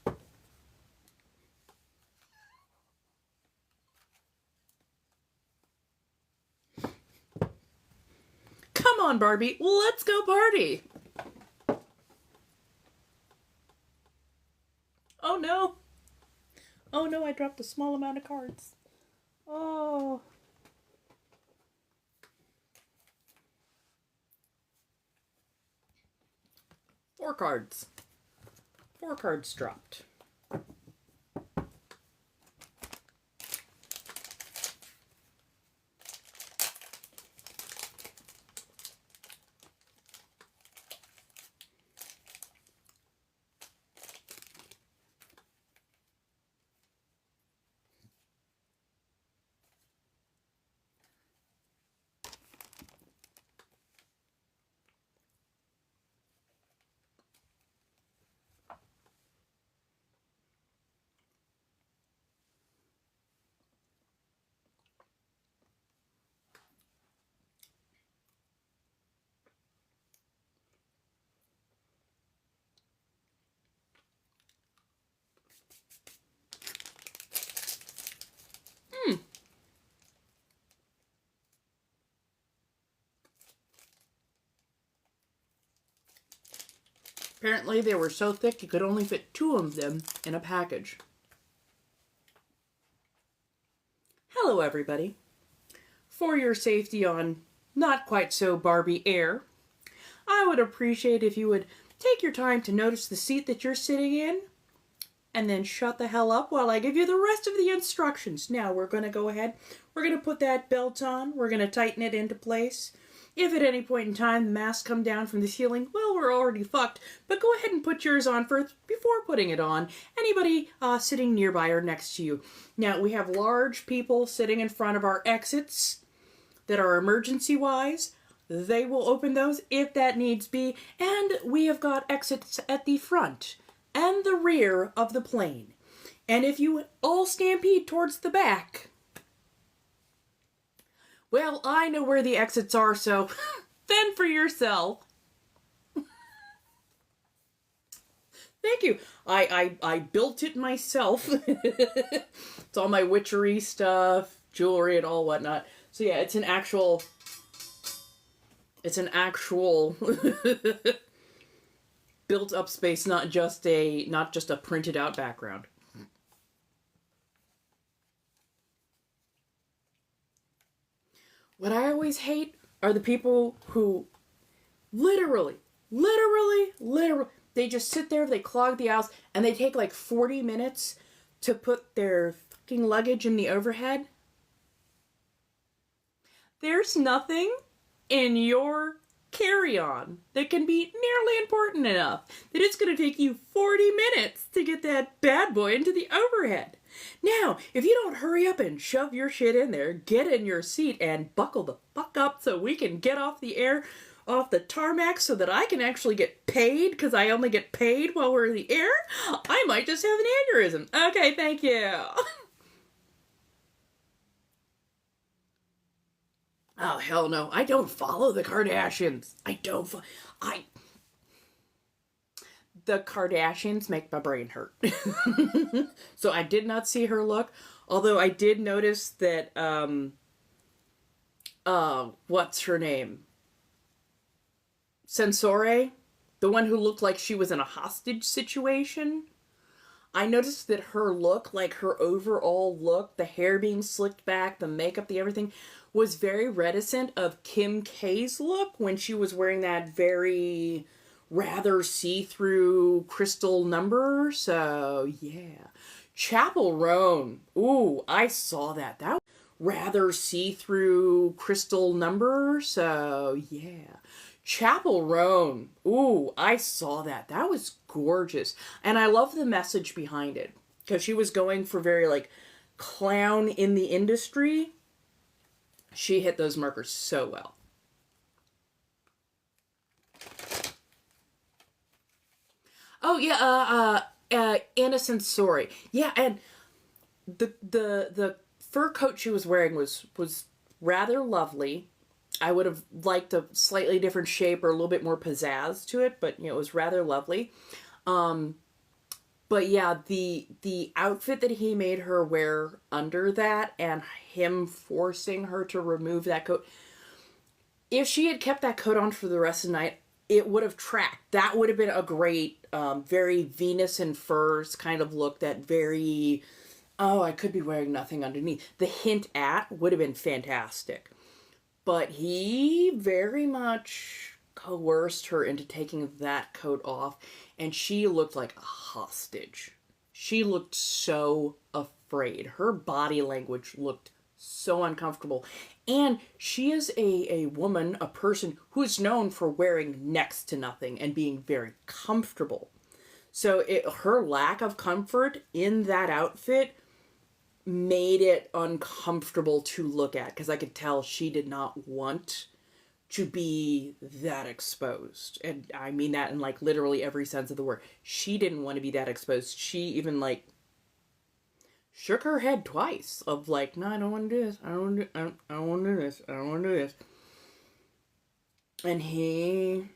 Come on, Barbie, let's go party. Oh no. Oh no, I dropped a small amount of cards. Oh. 4 cards. 4 cards dropped. Apparently they were so thick you could only fit 2 of them in a package. Hello everybody. For your safety on not quite so Barbie air, I would appreciate if you would take your time to notice the seat that you're sitting in and then shut the hell up while I give you the rest of the instructions. Now we're going to go ahead. We're going to put that belt on. We're going to tighten it into place. If at any point in time the masks come down from the ceiling, well, we're already fucked. But go ahead and put yours on first before putting it on. Anybody sitting nearby or next to you. Now, we have large people sitting in front of our exits that are emergency-wise. they will open those if that needs be. And we have got exits at the front and the rear of the plane. And if you all stampede towards the back, well, I know where the exits are, so fend for yourself. Thank you. I built it myself. It's all my witchery stuff, jewelry, and all whatnot. So yeah, it's an actual built up space, not just a printed out background. What I always hate are the people who literally, they just sit there, they clog the aisles, and they take like 40 minutes to put their fucking luggage in the overhead. There's nothing in your carry-on that can be nearly important enough that it's going to take you 40 minutes to get that bad boy into the overhead. Now, if you don't hurry up and shove your shit in there, get in your seat and buckle the fuck up so we can get off the tarmac so that I can actually get paid, because I only get paid while we're in the air, I might just have an aneurysm. Okay, thank you. Oh, hell no. I don't follow the Kardashians. The Kardashians make my brain hurt. So I did not see her look. Although I did notice that, what's her name? Sensore? The one who looked like she was in a hostage situation. I noticed that her look, like her overall look, the hair being slicked back, the makeup, the everything, was very reticent of Kim K's look when she was wearing that very rather see-through crystal number. So, yeah. Chapel Roan. Ooh, I saw that. That was rather see-through crystal number. So, yeah. Chapel Roan. Ooh, I saw that. That was gorgeous. And I love the message behind it. Because she was going for very, like, clown in the industry. She hit those markers so well. Oh, yeah, Anna Sensori. Yeah, and the fur coat she was wearing was rather lovely. I would have liked a slightly different shape or a little bit more pizzazz to it, but, you know, it was rather lovely. But yeah, the outfit that he made her wear under that and him forcing her to remove that coat, if she had kept that coat on for the rest of the night, it would have tracked. That would have been a great, very Venus and furs kind of look, that very, oh, I could be wearing nothing underneath. The hint at would have been fantastic. But he very much coerced her into taking that coat off, and she looked like a hostage. She looked so afraid. Her body language looked so uncomfortable. And she is a woman, a person who is known for wearing next to nothing and being very comfortable. So her lack of comfort in that outfit made it uncomfortable to look at, because I could tell she did not want to be that exposed. And I mean that in like literally every sense of the word. She didn't want to be that exposed. She even like shook her head twice of like, no, I don't want to do this. I don't want to do this. I don't want to do this. And he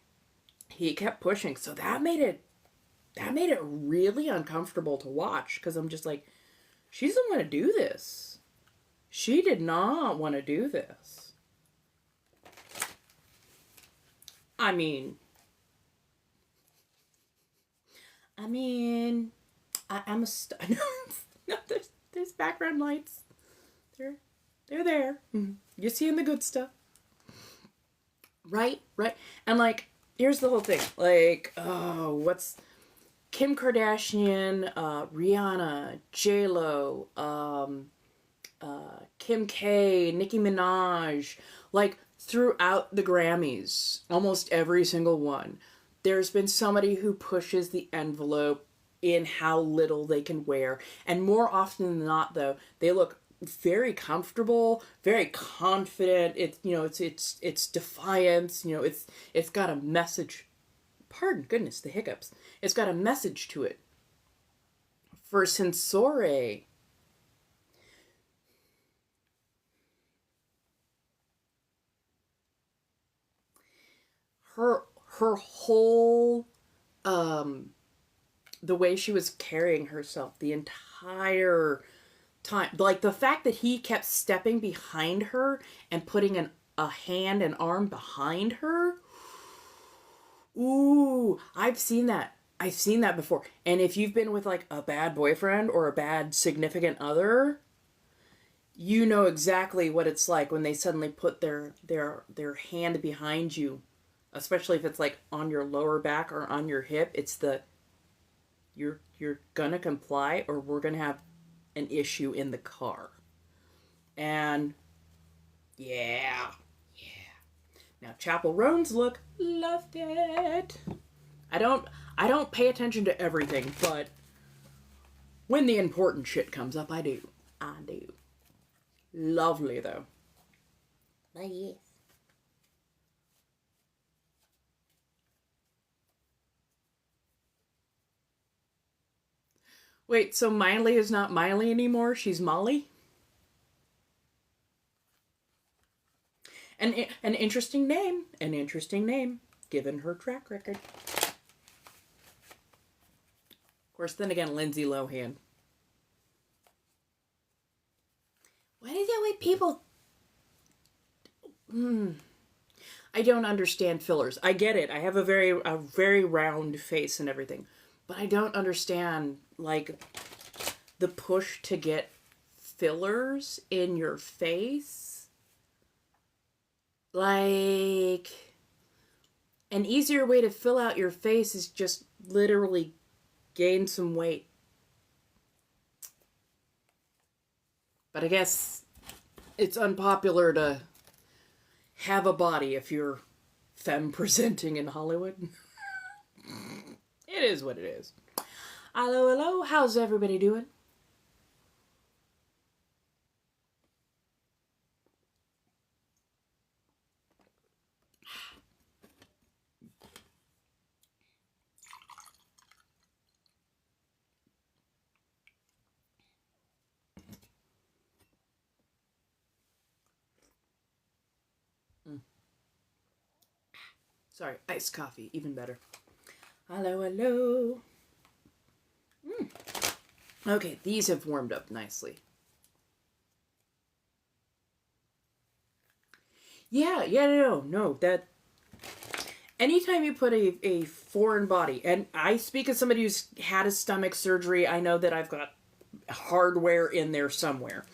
kept pushing. So that made it really uncomfortable to watch, because I'm just like, she doesn't want to do this. She did not want to do this. I mean, I'm a no, there's background lights. They're there. You're seeing the good stuff. Right? And like, here's the whole thing. Like, oh, what's Kim Kardashian, Rihanna, J-Lo, Kim K, Nicki Minaj, like throughout the Grammys, almost every single one, there's been somebody who pushes the envelope in how little they can wear. And more often than not, though, they look very comfortable, very confident. It's, you know, it's defiance. You know, it's got a message. Pardon goodness, the hiccups. It's got a message to it. For Sensore, her her whole the way she was carrying herself the entire time, like the fact that he kept stepping behind her and putting a hand and arm behind her. Ooh, I've seen that before. And if you've been with like a bad boyfriend or a bad significant other, you know exactly what it's like when they suddenly put their hand behind you, especially if it's like on your lower back or on your hip. It's the you're gonna comply or we're gonna have an issue in the car. And yeah, now Chapel Roan's look, loved it. I don't I don't pay attention to everything, but when the important shit comes up, I do. I do. Lovely though. But yes. Wait, so Miley is not Miley anymore? She's Molly? An interesting name. An interesting name, given her track record. Of course, then again, Lindsay Lohan. What is it with people? I don't understand fillers. I get it. I have a very round face and everything, but I don't understand like the push to get fillers in your face. Like an easier way to fill out your face is just literally gain some weight. But I guess it's unpopular to have a body if you're femme presenting in Hollywood. It is what it is. Hello, hello. How's everybody doing? Sorry, iced coffee, even better. Hello, hello. Okay, these have warmed up nicely. Yeah, no, that anytime you put a foreign body, and I speak as somebody who's had a stomach surgery, I know that I've got hardware in there somewhere.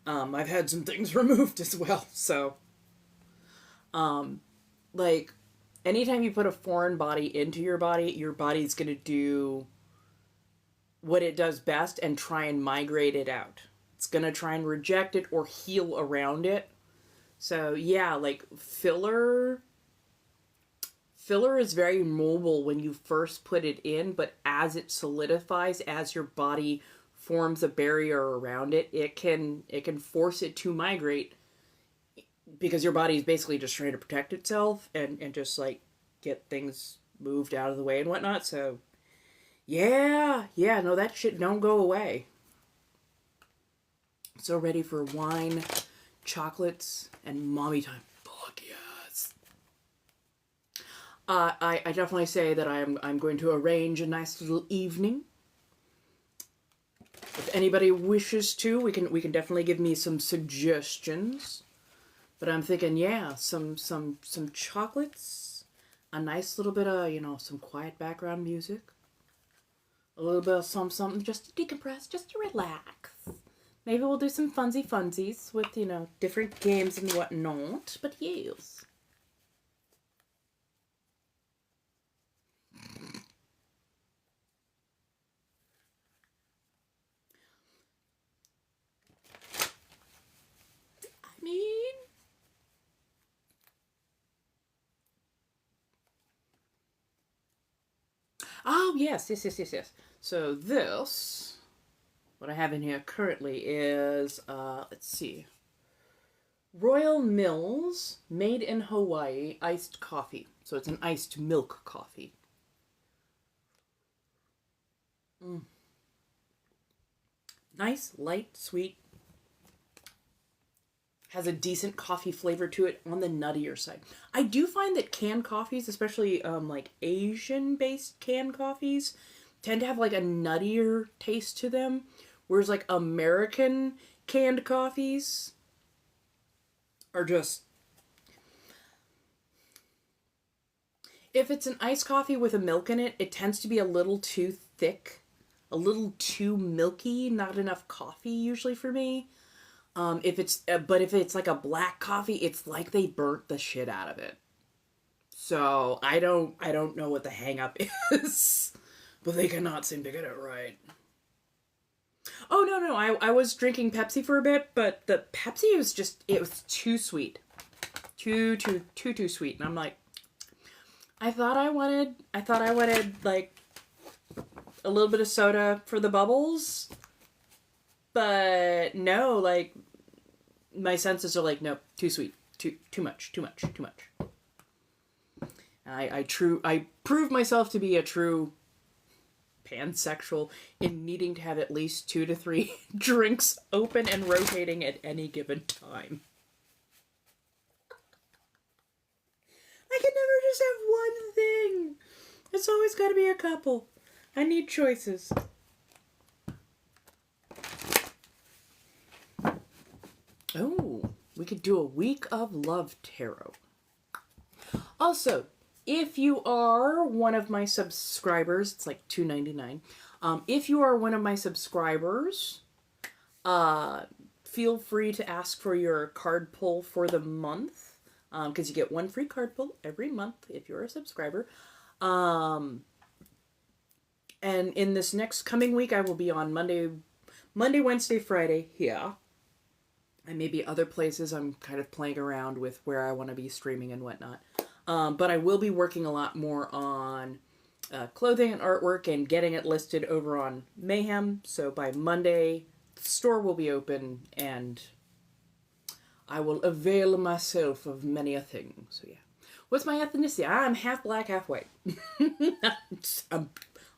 I've had some things removed as well, so like anytime you put a foreign body into your body's gonna do what it does best and try and migrate it out. It's gonna try and reject it or heal around it. So yeah, like filler is very mobile when you first put it in, but as it solidifies, as your body forms a barrier around it, it can force it to migrate because your body is basically just trying to protect itself and just like get things moved out of the way and whatnot. So yeah, no, that shit don't go away. So ready for wine, chocolates, and mommy time. Fuck yes. I definitely say that I'm going to arrange a nice little evening. If anybody wishes to, we can definitely give me some suggestions. But I'm thinking, yeah, some chocolates, a nice little bit of, some quiet background music, a little bit of something just to decompress, just to relax. Maybe we'll do some funsies with, different games and whatnot. But yes. I mean, oh, yes. So this what I have in here currently is, let's see, Royal Mills Made in Hawaii iced coffee. So it's an iced milk coffee. Nice, light, sweet. Has a decent coffee flavor to it on the nuttier side. I do find that canned coffees, especially like Asian-based canned coffees, tend to have like a nuttier taste to them, whereas like American canned coffees are just, if it's an iced coffee with a milk in it, it tends to be a little too thick, a little too milky, not enough coffee usually for me. But if it's like a black coffee, it's like they burnt the shit out of it. So I don't know what the hang up is, but they cannot seem to get it right. Oh no, I was drinking Pepsi for a bit, but the Pepsi was just, it was too sweet, too sweet, and I'm like, I thought I wanted like a little bit of soda for the bubbles, but no, like my senses are like, nope, too sweet, too much. I proved myself to be a true pansexual in needing to have at least 2 to 3 drinks open and rotating at any given time. I can never just have one thing. It's always got to be a couple. I need choices. Oh, we could do a week of love tarot. Also, if you are one of my subscribers, it's like $2.99. If you are one of my subscribers, feel free to ask for your card pull for the month, because you get one free card pull every month if you're a subscriber. And in this next coming week, I will be on Monday, Wednesday, Friday here. And maybe other places. I'm kind of playing around with where I want to be streaming and whatnot. But I will be working a lot more on clothing and artwork and getting it listed over on Mayhem. So by Monday, the store will be open and I will avail myself of many a thing. So yeah. What's my ethnicity? I'm half black, half white.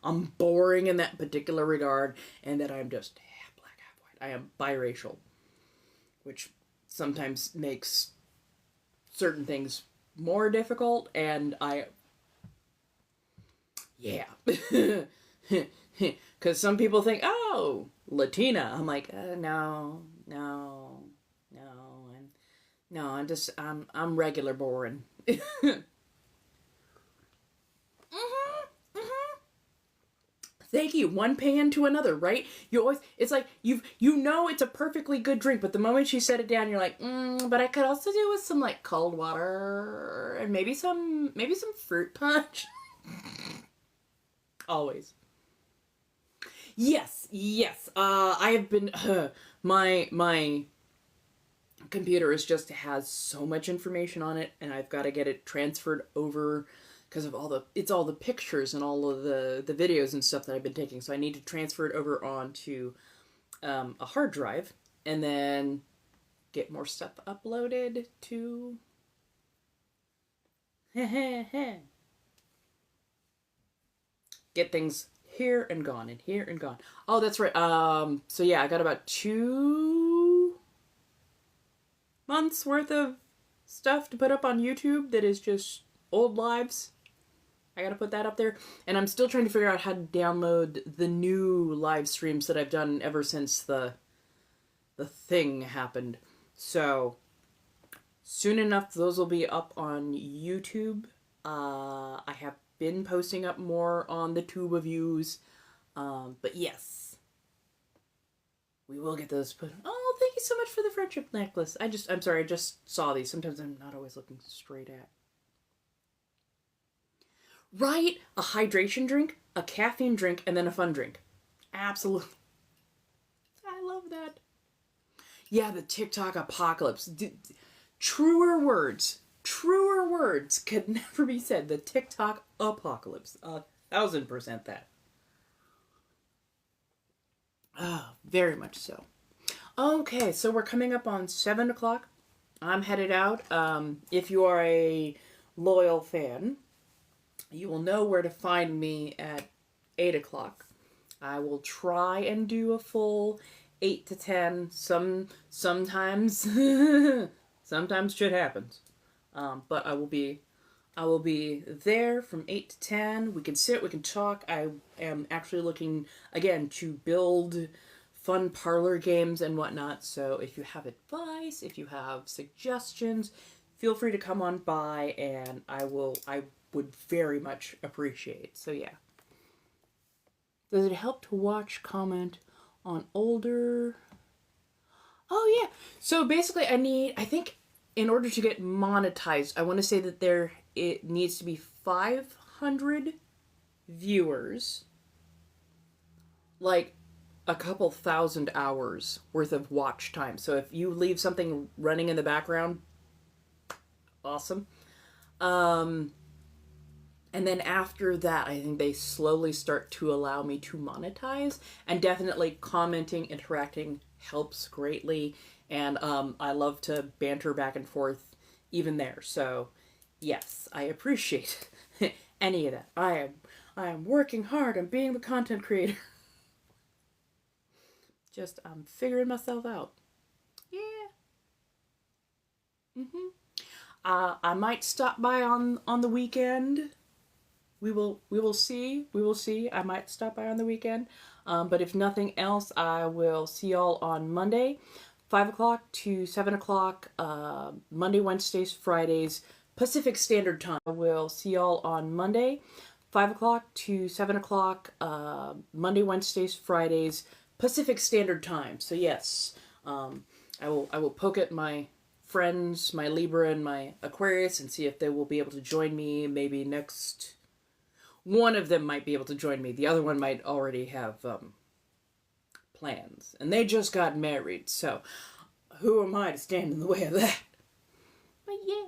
I'm boring in that particular regard, and that I'm just half black, half white. I am biracial, which sometimes makes certain things more difficult, and yeah. Because some people think, oh, Latina. I'm like, no. I'm regular boring. Thank you. One pan to another, right? You always, it's like, you know it's a perfectly good drink, but the moment you set it down, you're like, but I could also do with some like cold water and maybe some fruit punch. Always. Yes. I have been, my computer has so much information on it, and I've got to get it transferred over because of all the pictures and all of the videos and stuff that I've been taking. So I need to transfer it over onto a hard drive and then get more stuff uploaded to get things here and gone and here and gone. Oh, that's right. So yeah, I got about 2 months worth of stuff to put up on YouTube that is just old lives. I gotta put that up there. And I'm still trying to figure out how to download the new live streams that I've done ever since the thing happened. So, soon enough, those will be up on YouTube. I have been posting up more on the Tuba views. But yes. We will get those put. Oh, thank you so much for the friendship necklace. I'm sorry, I just saw these. Sometimes I'm not always looking straight at. Right? A hydration drink, a caffeine drink, and then a fun drink. Absolutely. I love that. Yeah, the TikTok apocalypse. Truer words could never be said. The TikTok apocalypse. 1000% that. Very much so. Okay, so we're coming up on 7 o'clock. I'm headed out. If you are a loyal fan, you will know where to find me at 8 o'clock. I will try and do a full 8 to 10. Sometimes sometimes shit happens. But I will be there from 8 to 10. We can sit, we can talk. I am actually looking again to build fun parlor games and whatnot. So if you have advice, if you have suggestions, feel free to come on by and I would very much appreciate. So yeah. Does it help to watch, comment on older? Oh yeah. So basically I think in order to get monetized, I want to say that it needs to be 500 viewers, like a couple thousand hours worth of watch time. So if you leave something running in the background, awesome. And then after that, I think they slowly start to allow me to monetize. And definitely commenting, interacting helps greatly. And I love to banter back and forth even there. So yes, I appreciate any of that. I am working hard on being the content creator. Just I'm figuring myself out. Yeah. I might stop by on the weekend. We will see. We will see. I might stop by on the weekend. But if nothing else, I will see y'all on Monday, 5 o'clock to 7 o'clock, Monday, Wednesdays, Fridays, Pacific Standard Time. I will see y'all on Monday, 5 o'clock to 7 o'clock, Monday, Wednesdays, Fridays, Pacific Standard Time. So yes, I will poke at my friends, my Libra and my Aquarius, and see if they will be able to join me maybe next. One of them might be able to join me. The other one might already have plans. And they just got married, so who am I to stand in the way of that? But yeah.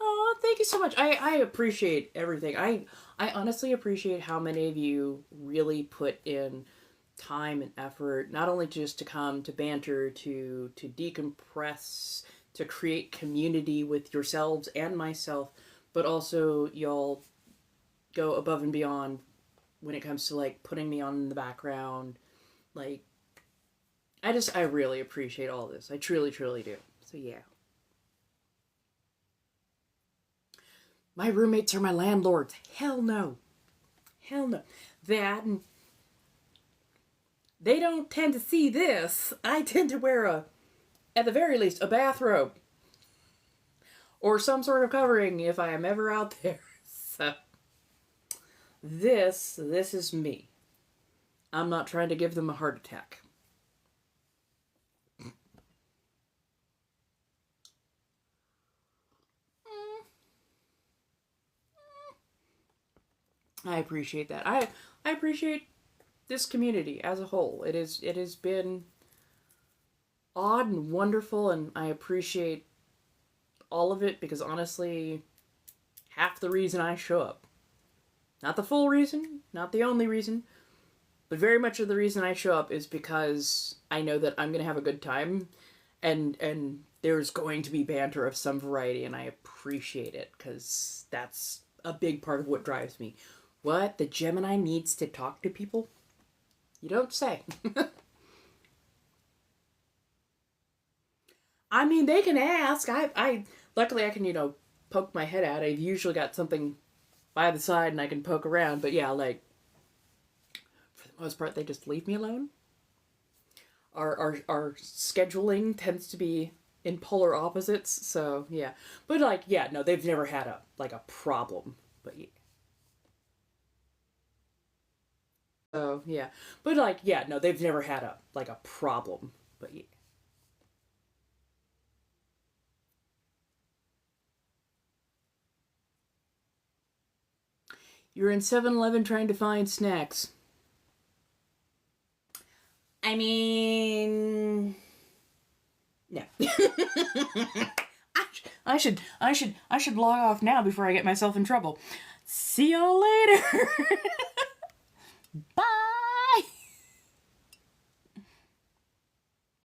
Oh, thank you so much. I appreciate everything. I honestly appreciate how many of you really put in time and effort, not only just to come to banter, to decompress, to create community with yourselves and myself, but also y'all go above and beyond when it comes to like putting me on in the background. Like I really appreciate all this. I truly do. So yeah. My roommates are my landlords. Hell no. Hell no. That and they don't tend to see this. I tend to wear at the very least, a bathrobe. Or some sort of covering if I am ever out there. So this is me. I'm not trying to give them a heart attack. I appreciate that. I appreciate this community as a whole. It has been odd and wonderful, and I appreciate all of it because honestly, half the reason I show up. Not the full reason, not the only reason, but very much of the reason I show up is because I know that I'm going to have a good time and there's going to be banter of some variety, and I appreciate it because that's a big part of what drives me. What? The Gemini needs to talk to people? You don't say. I mean, they can ask. I luckily I can, poke my head out. I've usually got something by the side and I can poke around, but yeah, like for the most part they just leave me alone. Our scheduling tends to be in polar opposites, so yeah. But like, yeah, no, they've never had a problem. But yeah. So yeah. But like, yeah, no, they've never had a problem. But yeah. You're in 7-Eleven trying to find snacks. I mean, no. I should log off now before I get myself in trouble. See y'all later.